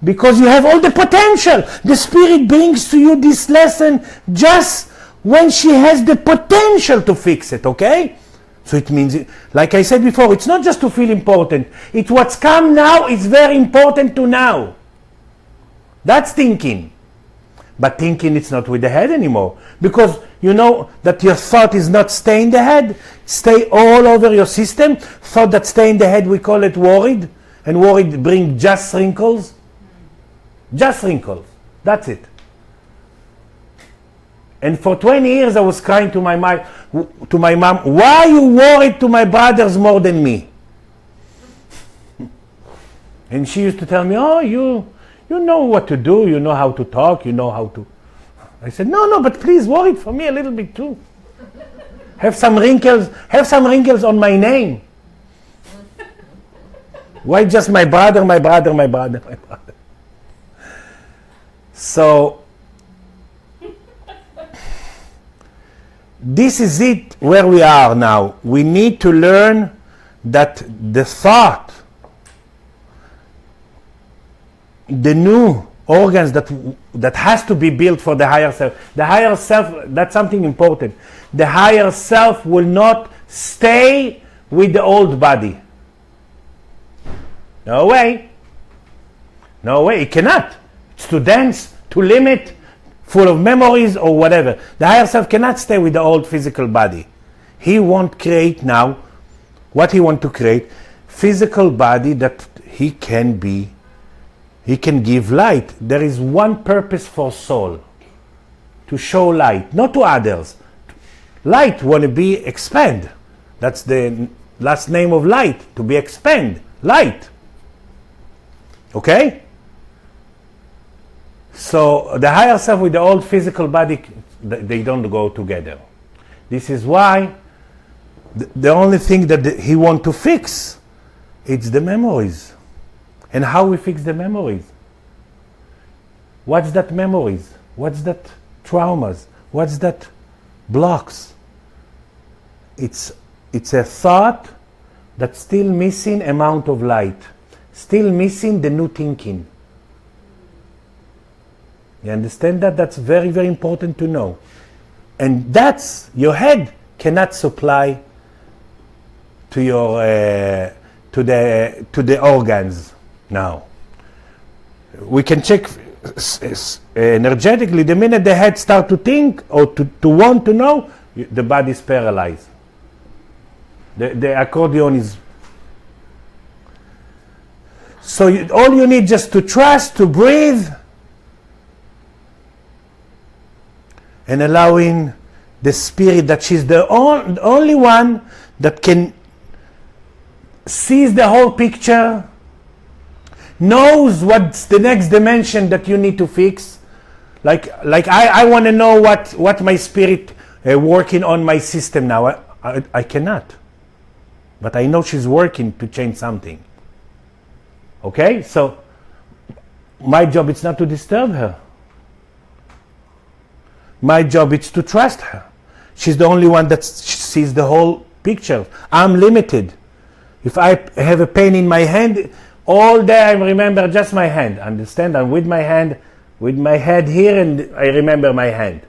Because you have all the potential. The Spirit brings to you this lesson just when she has the potential to fix it, okay? So it means, like I said before, it's not just to feel important. It's what's come now is very important to now. That's thinking. But thinking it's not with the head anymore. Because you know that your thought is not stay in the head, stay all over your system. Thought that stay in the head, we call it worried. And worried bring just wrinkles. Just wrinkles. That's it. And for 20 years I was crying to my mom, why you worried to my brothers more than me? And she used to tell me, oh, you know what to do, you know how to talk, you know how to. I said, no, but please worry for me a little bit too. Have some wrinkles on my name. Why just my brother? So, this is it where we are now. We need to learn that the thought, the new organs that has to be built for the higher self. The higher self, that's something important. The higher self will not stay with the old body. No way. It cannot. It's to dance, to limit, full of memories or whatever. The higher self cannot stay with the old physical body. He won't create now what he wants to create. Physical body that he can give light. There is one purpose for soul. To show light, not to others. Light want to be expand. That's the last name of light, to be expand. Light. Okay? So the higher self with the old physical body, they don't go together. This is why the only thing that he wants to fix, it's the memories. And how we fix the memories? What's that memories? What's that traumas? What's that blocks? It's a thought that's still missing amount of light. Still missing the new thinking. You understand that? That's very, very important to know. And that's, your head cannot supply to your, to the organs now. We can check energetically, the minute the head start to think or to want to know, the body is paralyzed. The accordion is. So all you need just to trust, to breathe, and allowing the spirit that she's the only one that can sees the whole picture, knows what's the next dimension that you need to fix. Like I want to know what my spirit working on my system now. I cannot. But I know she's working to change something. Okay? So my job is not to disturb her. My job is to trust her. She's the only one that sees the whole picture. I'm limited. If I have a pain in my hand, all day I remember just my hand. Understand? I'm with my hand, with my head here, and I remember my hand.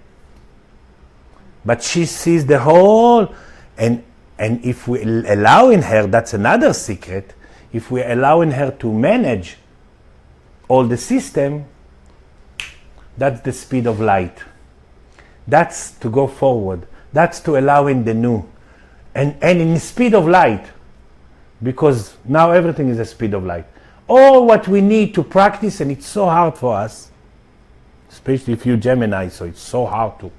But she sees the whole, and if we allow in her, that's another secret, if we allow in her to manage all the system, that's the speed of light. That's to go forward. That's to allow in the new. And in the speed of light, because now everything is the speed of light. All what we need to practice, and it's so hard for us, especially if you're Gemini, so it's so hard to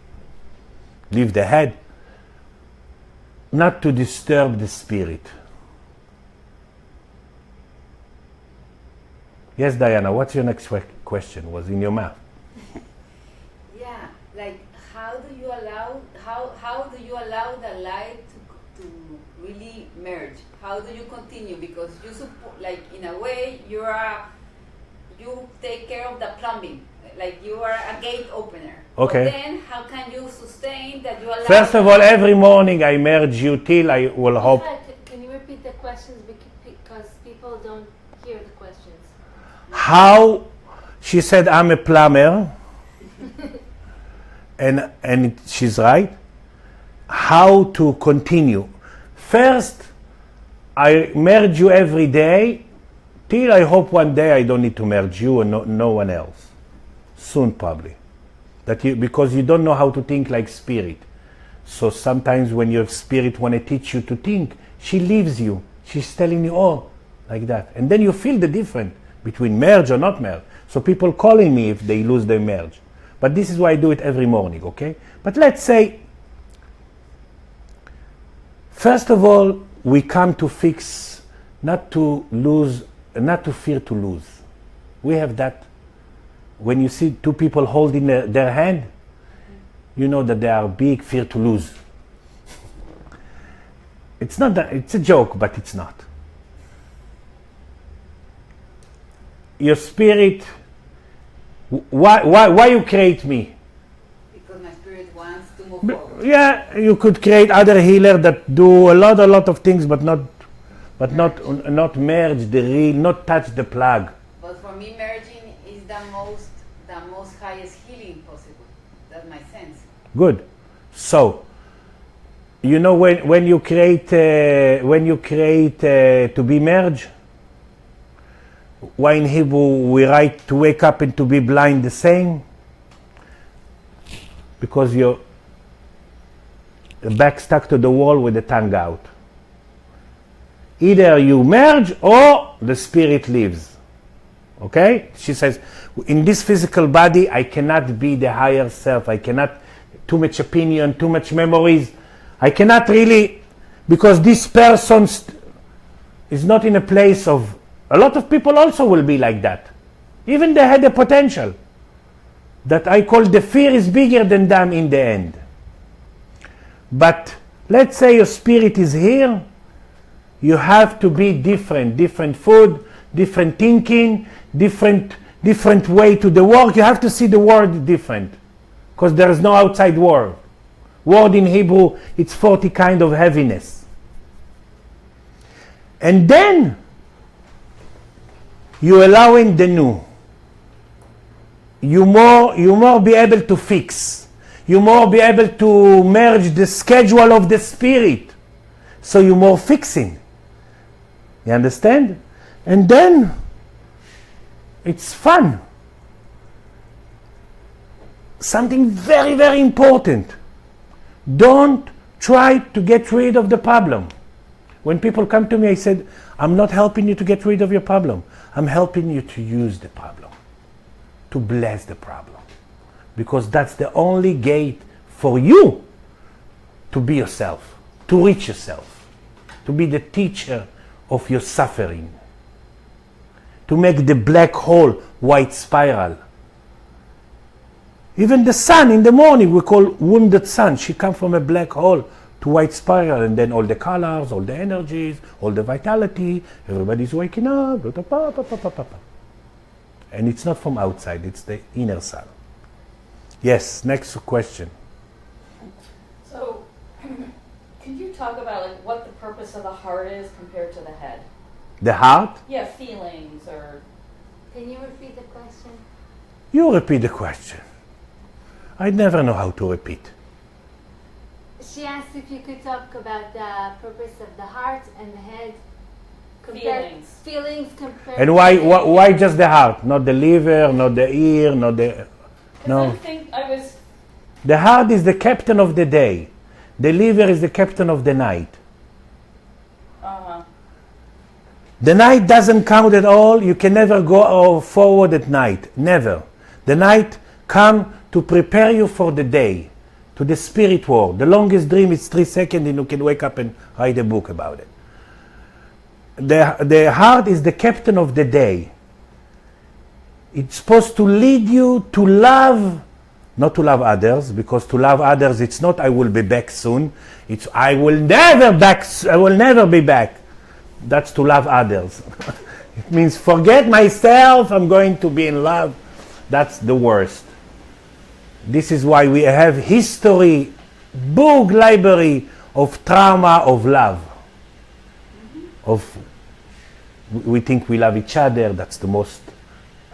leave the head, not to disturb the spirit. Yes, Diana, what's your next question? Was in your mouth. Yeah, like how do you allow the light to really merge? How do you continue? Because you like in a way you take care of the plumbing, like you are a gate opener. Okay. But then how can you sustain that you allow? First of all, every morning I merge you till I will hope. Can you repeat the questions because people don't hear the questions? How, she said I'm a plumber, and she's right. How to continue? First, I merge you every day till I hope one day I don't need to merge you and no one else. Soon probably. Because you don't know how to think like spirit. So sometimes when your spirit want to teach you to think, she leaves you. She's telling you, oh, like that. And then you feel the difference between merge or not merge. So people calling me if they lose their merge. But this is why I do it every morning, okay? But let's say, first of all, we come to fix, not to lose, not to fear to lose. We have that. When you see two people holding their hand, you know that they are big fear to lose. It's not that, it's a joke, but it's not. Your spirit, why you create me? Because my spirit wants to move forward. Yeah, you could create other healer that do a lot of things, but not merge the real, not touch the plug. But for me, merging is the most highest healing possible. That's my sense. Good. So, you know when you create to be merged, why in Hebrew we write to wake up and to be blind the same? Because you're back stuck to the wall with the tongue out. Either you merge or the spirit leaves. Okay? She says, in this physical body, I cannot be the higher self. I cannot, too much opinion, too much memories. I cannot really, because this person is not in a place of, a lot of people also will be like that. Even they had the potential. That I call the fear is bigger than them in the end. But let's say your spirit is here. You have to be different food, different thinking, different way to the world. You have to see the world different. Because there is no outside world. Word in Hebrew, it's 40 kind of heaviness. And then, you allow in the new. you more be able to fix. You more be able to merge the schedule of the spirit. So you more fixing. You understand? And then it's fun. Something very, very important. Don't try to get rid of the problem. When people come to me, I said, I'm not helping you to get rid of your problem. I'm helping you to use the problem, to bless the problem. Because that's the only gate for you to be yourself, to reach yourself, to be the teacher of your suffering, to make the black hole white spiral. Even the sun in the morning, we call wounded sun. She comes from a black hole to white spiral, and then all the colors, all the energies, all the vitality, everybody's waking up, and it's not from outside, it's the inner sun. Yes, next question. So, can you talk about like what the purpose of the heart is compared to the head? The heart? Yeah, feelings or... Can you repeat the question? You repeat the question. I never know how to repeat. She asked if you could talk about the purpose of the heart and the head. Feelings compared. And why just the heart? Not the liver, not the ear, not the... No. The heart is the captain of the day. The liver is the captain of the night. The night doesn't count at all. You can never go forward at night. Never. The night comes to prepare you for the day, to the spirit world. The longest dream is 3 seconds, and you can wake up and write a book about it. The heart is the captain of the day. It's supposed to lead you to love, not to love others, because to love others, it's not I will be back soon. It's I will never be back. That's to love others. It means forget myself, I'm going to be in love. That's the worst. This is why we have history, book library of trauma of love. We think we love each other. That's the most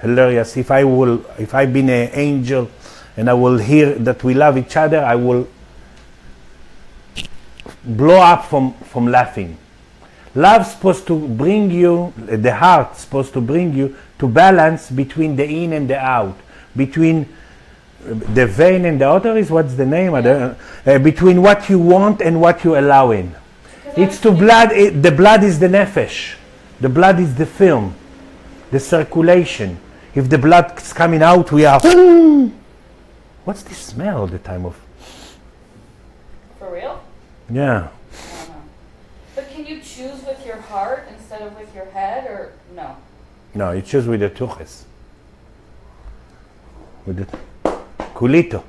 hilarious. If I've been an angel and I will hear that we love each other, I will blow up from laughing. Love's supposed to bring you, the heart's supposed to bring you to balance between the in and the out, between the vein and the arteries. What's the name? Between what you want and what you allow in. It's to blood. The blood is the nefesh. The blood is the film, the circulation. If the blood is coming out, we are. What's this smell all the time of? For real? Yeah. But can you choose with your heart instead of with your head, or no? No, you choose with the tuches. With the culito.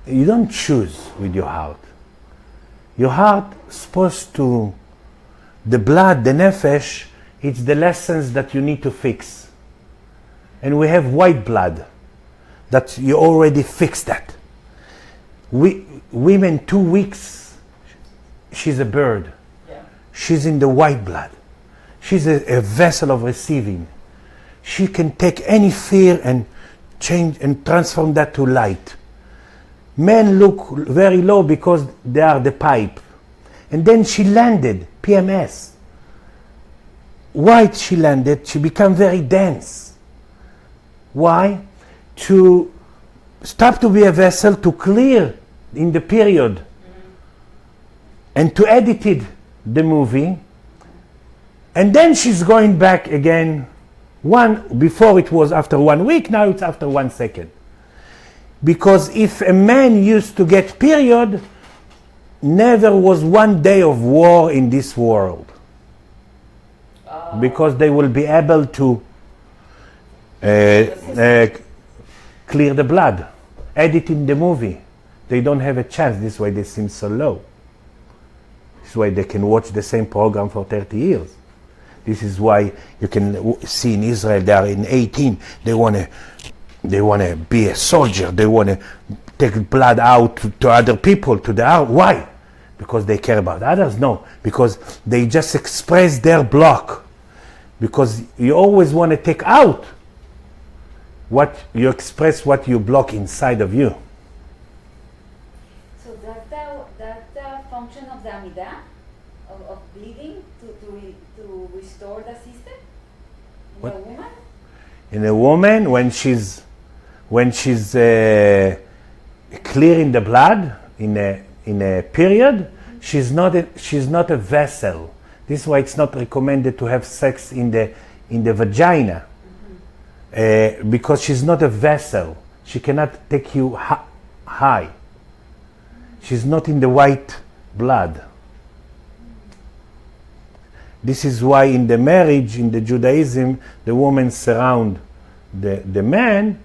You don't choose with your heart. Your heart is supposed to, the blood, the nefesh, it's the lessons that you need to fix. And we have white blood. That you already fixed that. Women 2 weeks, she's a bird. Yeah. She's in the white blood. She's a vessel of receiving. She can take any fear and change and transform that to light. Men look very low because they are the pipe. And then she landed, PMS. Why she landed? She became very dense. Why? To stop to be a vessel, to clear in the period, and to edit it, the movie, and then she's going back again. Before it was after 1 week, now it's after 1 second. Because if a man used to get period, never was 1 day of war in this world. Because they will be able to clear the blood, edit in the movie. They don't have a chance. This way they seem so low. This way they can watch the same program for 30 years. This is why you can see in Israel they are in 18. They want to be a soldier. They want to take blood out to other people, to the army. Why? because they care about others. No, because they just express their block. Because you always want to take out what you express, what you block inside of you. So that's the function of the Amida, of bleeding to restore the system in What? a woman? In a woman, when she's clearing the blood in a period, she's not a vessel. This is why it's not recommended to have sex in the vagina, because she's not a vessel. She cannot take you high. She's not in the white blood. This is why in the marriage, in the Judaism, the woman surround the man,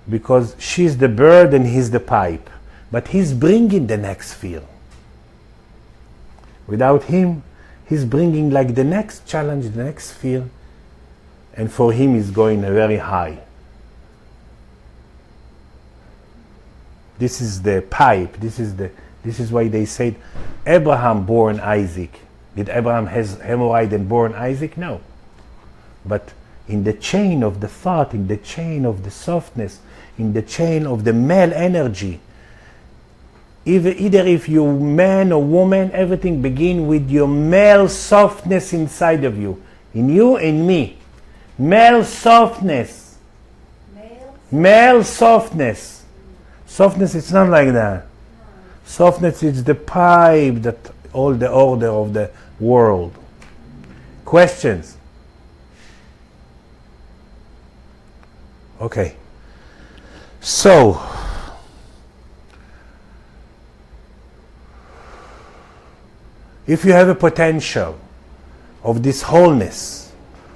because she's the bird and he's the pipe. But he's bringing the next sphere. Without him, he's bringing like the next challenge, the next sphere, and for him he's going very high. This is the pipe. This is why they said Abraham born Isaac. Did Abraham has hemorrhoid and born Isaac? No. But in the chain of the thought, in the chain of the softness, in the chain of the male energy, either if you're man or woman, everything begins with your male softness inside of you. In you and me. Male softness. Male softness. Softness, it's not like that. Softness is the pipe that all the order of the world. Questions? Okay. So, if you have a potential of this wholeness,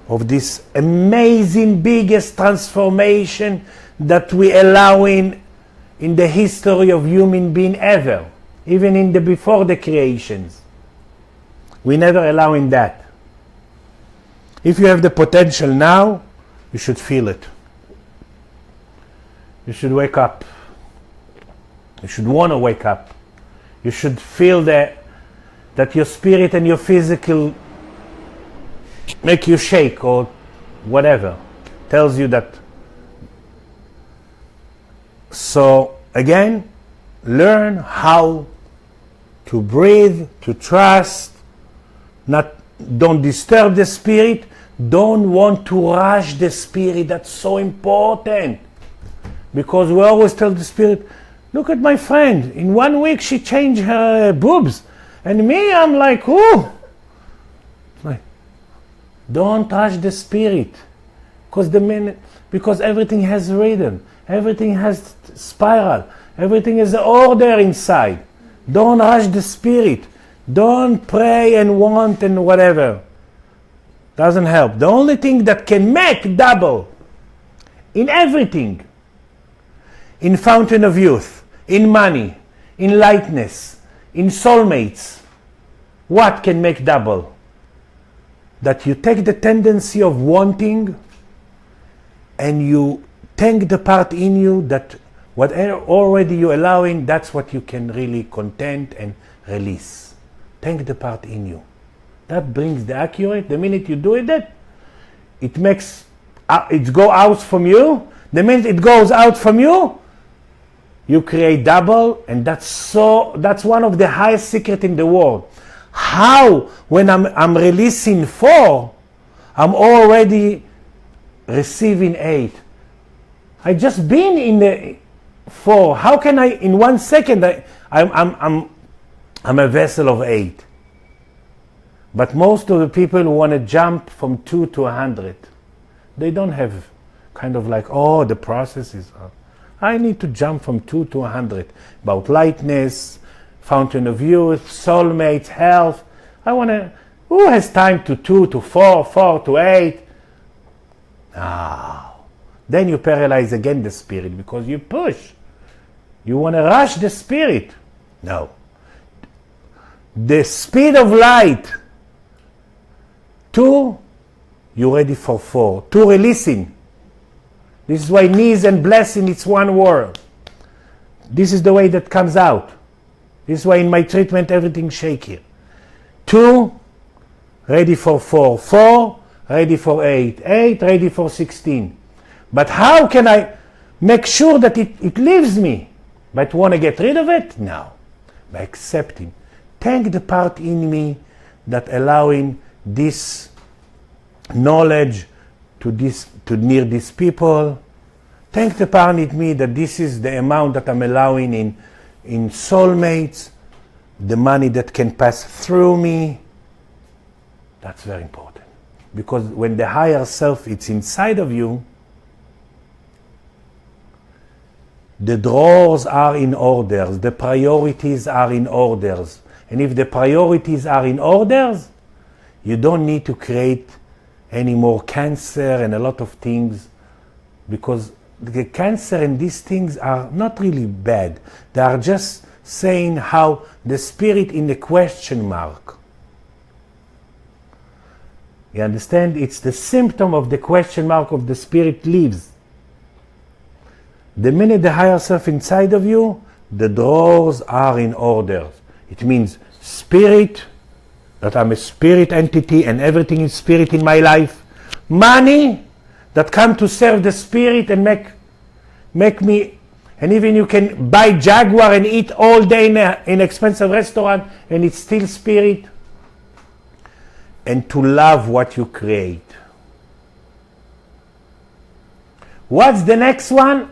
of this amazing biggest transformation that we allow in the history of human being ever, even in the before the creations, we never allow in that. If you have the potential now, you should feel it. You should wake up. You should want to wake up. You should feel that your spirit and your physical make you shake or whatever. Tells you that. So again, learn how to breathe, to trust, don't disturb the spirit, don't want to rush the spirit. That's so important. Because we always tell the spirit, look at my friend, in 1 week she changed her boobs. And me, I'm like, ooh. Like, don't touch the spirit. Because everything has rhythm. Everything has spiral. Everything is order inside. Don't rush the spirit. Don't pray and want and whatever. Doesn't help. The only thing that can make double in everything, in fountain of youth, in money, in lightness, in soulmates, what can make double? That you take the tendency of wanting and you take the part in you that whatever already you're allowing, that's what you can really content and release. Take the part in you. That brings the accurate. The minute you do it makes it go out from you. The minute it goes out from you, you create double, and that's one of the highest secret in the world. How, when I'm releasing 4, I'm already receiving 8. I just been in the 4. How can I, in 1 second, I'm a vessel of 8. But most of the people who want to jump from 2 to 100, they don't have kind of like, oh, the process is I need to jump from 2 to 100 about lightness, fountain of youth, soulmates, health. Who has time to 2 to 4, 4 to 8? No. Then you paralyze again the spirit because you push. You want to rush the spirit. No. The speed of light. 2, you're ready for 4. 2 releasing. This is why knees and blessing, it's one word. This is the way that comes out. This is why in my treatment everything shake here. 2, ready for 4. 4, ready for 8. 8, ready for 16. But how can I make sure that it leaves me? But want to get rid of it? No. By accepting. Thank the part in me that allowing this knowledge to near these people. Thank the part in me that this is the amount that I'm allowing in soulmates, the money that can pass through me. That's very important. Because when the higher self is inside of you, the drawers are in orders, the priorities are in orders. And if the priorities are in orders, you don't need to create any more cancer and a lot of things, because the cancer and these things are not really bad. They are just saying how the spirit in the question mark. You understand? It's the symptom of the question mark of the spirit leaves. The minute the higher self inside of you, the drawers are in order. It means spirit, that I'm a spirit entity and everything is spirit in my life. Money, that come to serve the spirit and make me, and even you can buy Jaguar and eat all day in an expensive restaurant and it's still spirit. And to love what you create. What's the next one?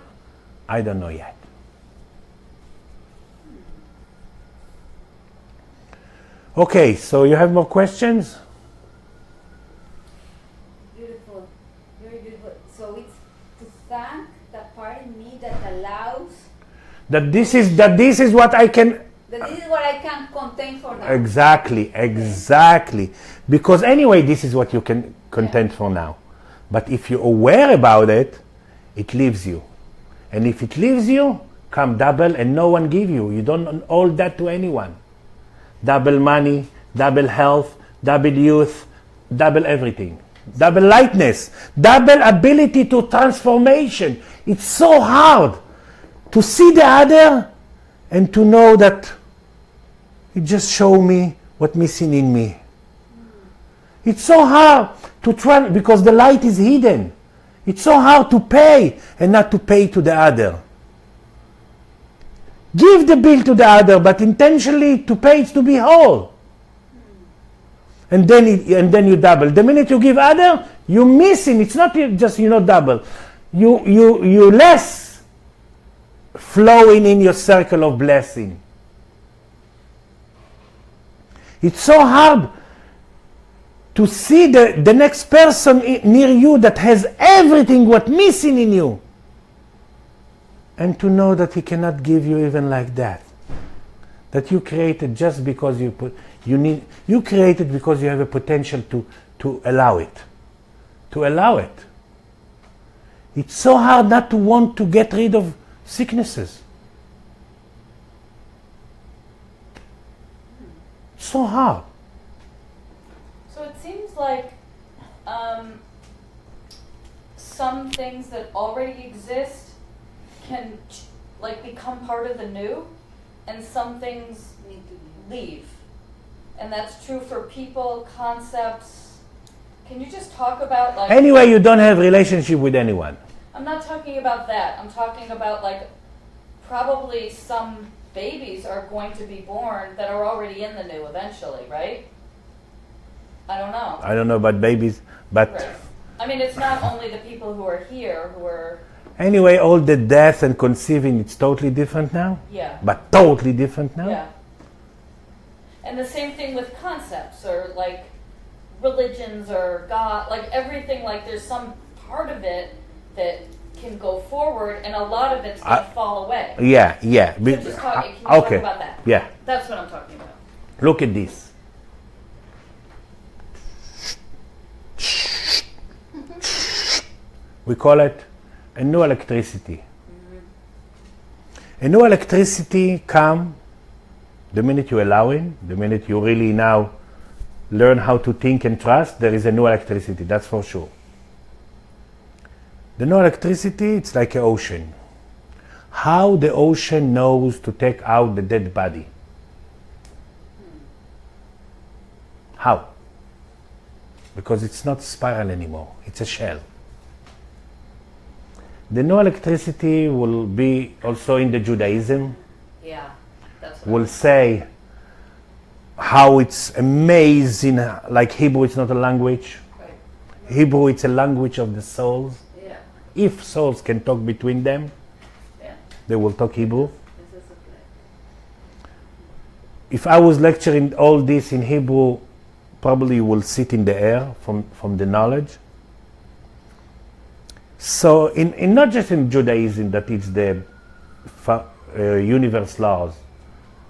I don't know yet. Okay, so you have more questions? Beautiful, very beautiful. So it's to thank that part in me that allows That this is what I can. that this is what I can contain for now. Exactly. Because anyway, this is what you can content for now. But if you're aware about it, it leaves you. And if it leaves you, come double and no one give you. You don't owe that to anyone. Double money, double health, double youth, double everything. Double lightness, double ability to transformation. It's so hard to see the other and to know that it just show me what's missing in me. It's so hard to try because the light is hidden. It's so hard to pay and not to pay to the other. Give the bill to the other, but intentionally to pay it to be whole. And then you double. The minute you give other, you're missing. It's not just double. You less flowing in your circle of blessing. It's so hard to see the next person near you that has everything what missing in you. And to know that he cannot give you even like that. That you created just because you created because you have a potential to allow it. To allow it. It's so hard not to want to get rid of sicknesses. So hard. So it seems like some things that already exist can become part of the new, and some things Need to be. leave. And that's true for people, concepts. Can you just talk about Anyway, you don't have relationship with anyone. I'm not talking about that. I'm talking about probably some babies are going to be born that are already in the new eventually, right? I don't know. I don't know about babies, but Right. I mean, it's not only the people who are here who are, anyway, all the death and conceiving, it's totally different now. yeah, But totally different now. yeah. And the same thing with concepts or religions or God, everything, there's some part of it that can go forward and a lot of it's going to fall away. Yeah. So just can you talk Okay. about that? Yeah. That's what I'm talking about. Look at this. We call it a new electricity. A new electricity come the minute you allow it, the minute you really now learn how to think and trust, there is a new electricity, that's for sure. The new electricity, it's like an ocean. How the ocean knows to take out the dead body. How? Because it's not spiral anymore. It's a shell. The no electricity will be also in the Judaism. Yeah, that's what Will say how it's amazing, like Hebrew is not a language. right. Hebrew it's a language of the souls. Yeah. If souls can talk between them, Yeah. they will talk Hebrew. This is a play. If I was lecturing all this in Hebrew, probably you will sit in the air from the knowledge. So in not just in Judaism that it's the universe laws,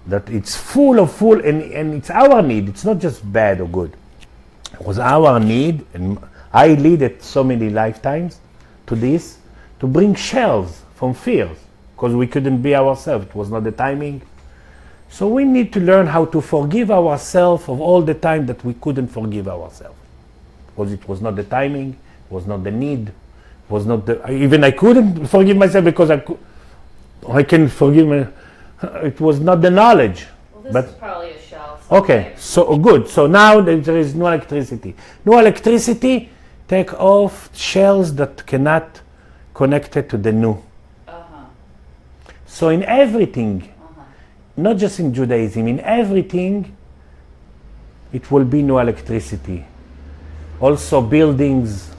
that it's full and it's our need. It's not just bad or good. It was our need, and I lead it so many lifetimes to this, to bring shells from fears, because we couldn't be ourselves. It was not the timing. So we need to learn how to forgive ourselves of all the time that we couldn't forgive ourselves, because it was not the timing, it was not the need, it was not the. Even I couldn't forgive myself because I can forgive me. It was not the knowledge. Well, this But is probably a shell. So okay, so good. So now there is no electricity. No electricity. Take off shells that cannot connect it to the new. Uh-huh. So in everything, Uh-huh. not just in Judaism, in everything, it will be no electricity. Also buildings,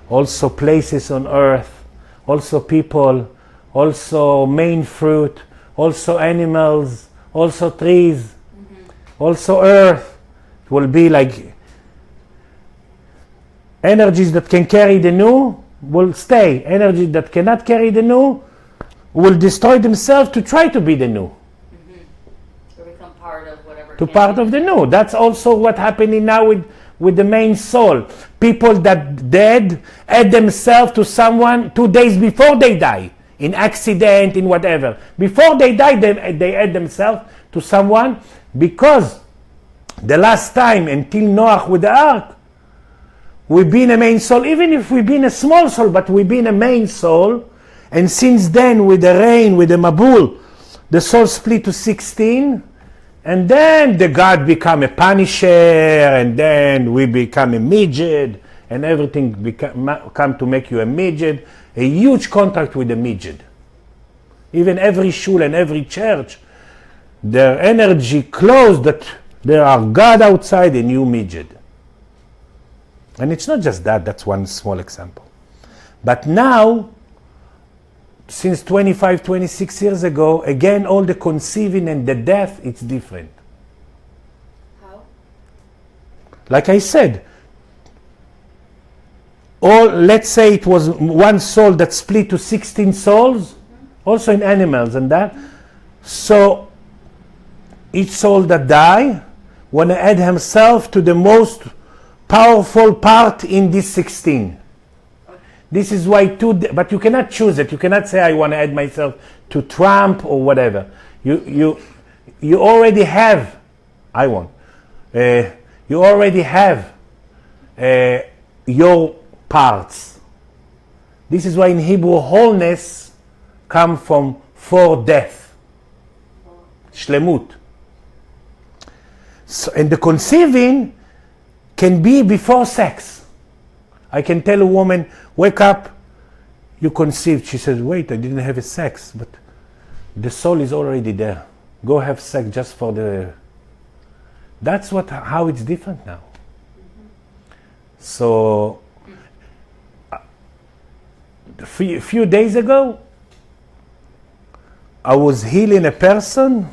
also places on earth, also people, also main fruit, also animals, also trees, also earth. It will be like energies that can carry the new will stay. Energies that cannot carry the new will destroy themselves to try to be the new. Or become part of whatever. To can part be. of the new. That's also what happening now with the main soul. People that dead add themselves to someone 2 days before they die, in accident, in whatever. Before they die, they add themselves to someone, because the last time until Noah with the ark, we've been a main soul, even if we've been a small soul, but we've been a main soul. And since then, with the rain, with the Mabul, the soul split to 16. And then the God become a punisher, and then we become a midget, and everything come to make you a midget. A huge contract with the midget. Even every shul and every church, their energy closed that there are God outside and you midget. And it's not just that, that's one small example. But now, since 25, 26 years ago, again, all the conceiving and the death, it's different. How? Like I said, or let's say it was one soul that split to 16 souls, also in animals and that. So each soul that die want to add himself to the most powerful part in this 16. This is why but you cannot choose it. You cannot say I want to add myself to Trump or whatever. You already have. I want. You already have your parts. This is why in Hebrew wholeness come from for death. Shlemut. So, and the conceiving can be before sex. I can tell a woman, wake up, you conceived. She says, wait, I didn't have a sex, but the soul is already there. Go have sex just for the... That's how it's different now. So, a few days ago, I was healing a person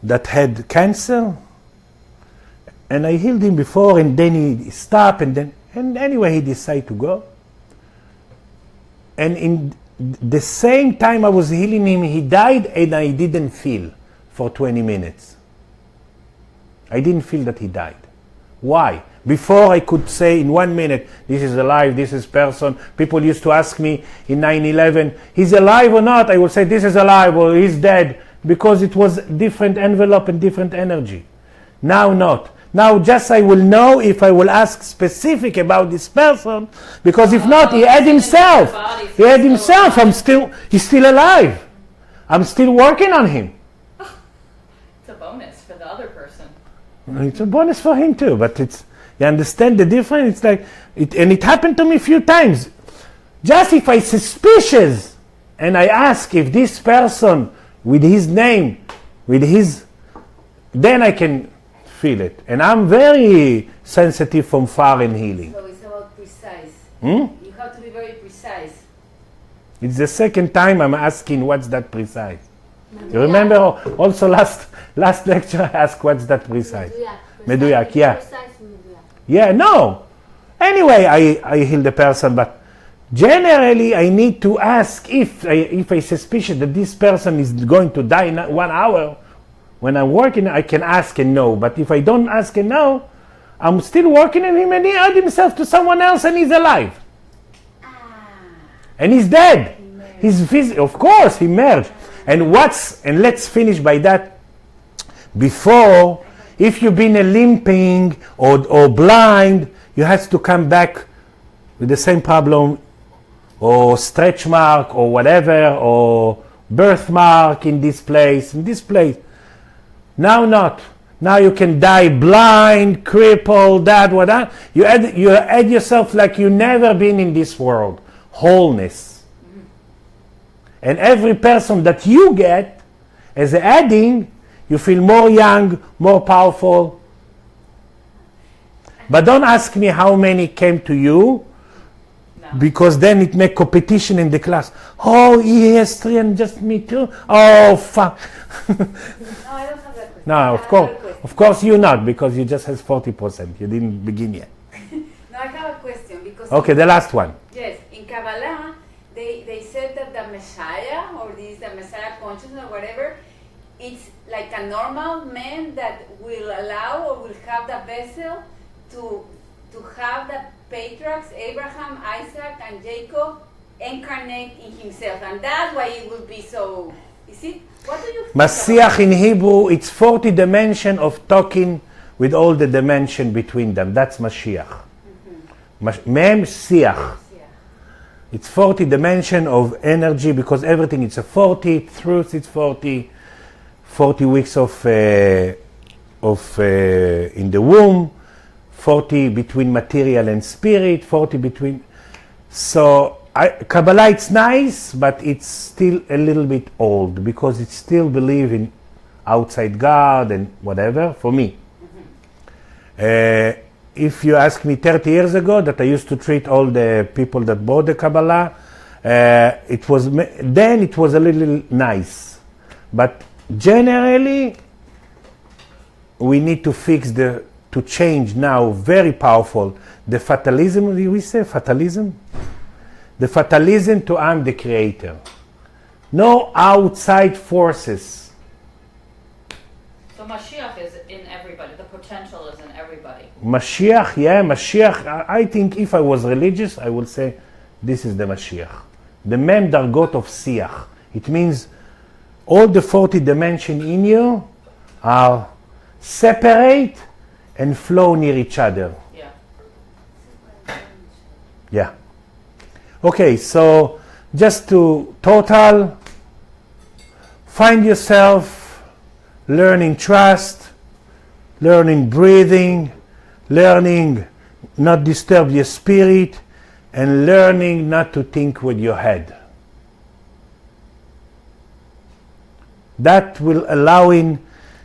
that had cancer, and I healed him before, and then he stopped, and anyway he decided to go. And in the same time I was healing him, he died, and I didn't feel for 20 minutes. I didn't feel that he died. Why? Before I could say in 1 minute, this is alive, this is person. People used to ask me in 9/11, he's alive or not? I would say this is alive or he's dead, because it was different envelope and different energy. Now not. Now just I will know if I will ask specific about this person, because if not, he had himself. He had himself. He's still alive. I'm still working on him. It's a bonus for the other person. It's a bonus for him too, but it's, you understand the difference? It's like, and it happened to me a few times. Just if I suspicious, and I ask if this person with his name, with his, then I can feel it. And I'm very sensitive from far in healing. So it's about precise. Hmm? You have to be very precise. It's the second time I'm asking what's that precise. You remember also last lecture I asked what's that precise? Meduyak, yeah. Yeah, no. Anyway, I heal the person, but generally I need to ask if I suspicious that this person is going to die in 1 hour. When I'm working, I can ask and know. But if I don't ask and know, I'm still working on him and he add himself to someone else and he's alive. And he's dead. Of course, he merged. And let's finish by that. Before, if you've been limping or blind, you have to come back with the same problem, or stretch mark, or whatever, or birthmark in this place. Now not. Now you can die blind, crippled, that. You add yourself like you've never been in this world. Wholeness. And every person that you get as adding, you feel more young, more powerful. But don't ask me how many came to you, because then it makes competition in the class. Oh, he has 3 and just me too. Oh, fuck. No, I don't have that question. No, of course you not, because you just has 40%. You didn't begin yet. No, I have a question because. Okay, the last one. Yes, in Kabbalah, they said that the Messiah, or the Messiah consciousness or whatever, it's like a normal man that will allow or will have the vessel to have the patriarchs, Abraham, Isaac, and Jacob, incarnate in himself. And that's why it will be so. Is it? What do you think? Mashiach in Hebrew, it's 40 dimension of talking with all the dimension between them. That's Mashiach. Mem Siach. It's 40 dimension of energy, because everything it's a 40, truth it's 40 weeks of in the womb, 40 between material and spirit, 40 between. So Kabbalah it's nice, but it's still a little bit old, because it still believe in outside God and whatever, for me. If you ask me 30 years ago that I used to treat all the people that bought the Kabbalah, it was a little nice. But generally, we need to to change now, very powerful, the fatalism, we say fatalism? The fatalism to I'm the creator. No outside forces. So Mashiach is in everybody. The potential is in everybody. Mashiach, Mashiach. I think if I was religious, I would say this is the Mashiach. The Mem Dargot of Siach. It means all the 40 dimensions in you are separate and flow near each other. Yeah. Okay, so just to total, find yourself learning trust, learning breathing, learning not disturb your spirit, and learning not to think with your head. That will allow in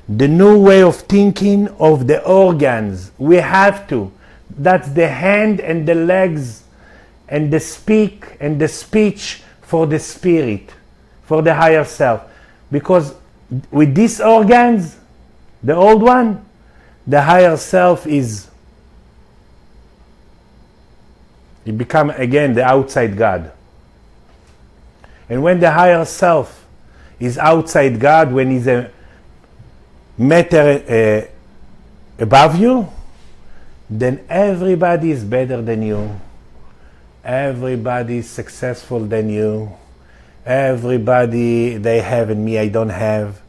the new way of thinking of the organs. We have to. That's the hand and the legs and the speech for the spirit, for the higher self. Because with these organs, the old one, the higher self it becomes again the outside God. And when the higher self is outside God, when he's a meter above you, then everybody is better than you. Everybody is successful than you. Everybody they have and me I don't have.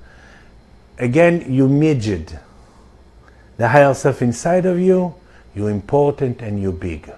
Again, you midget. The higher self inside of you, you're important and you're big.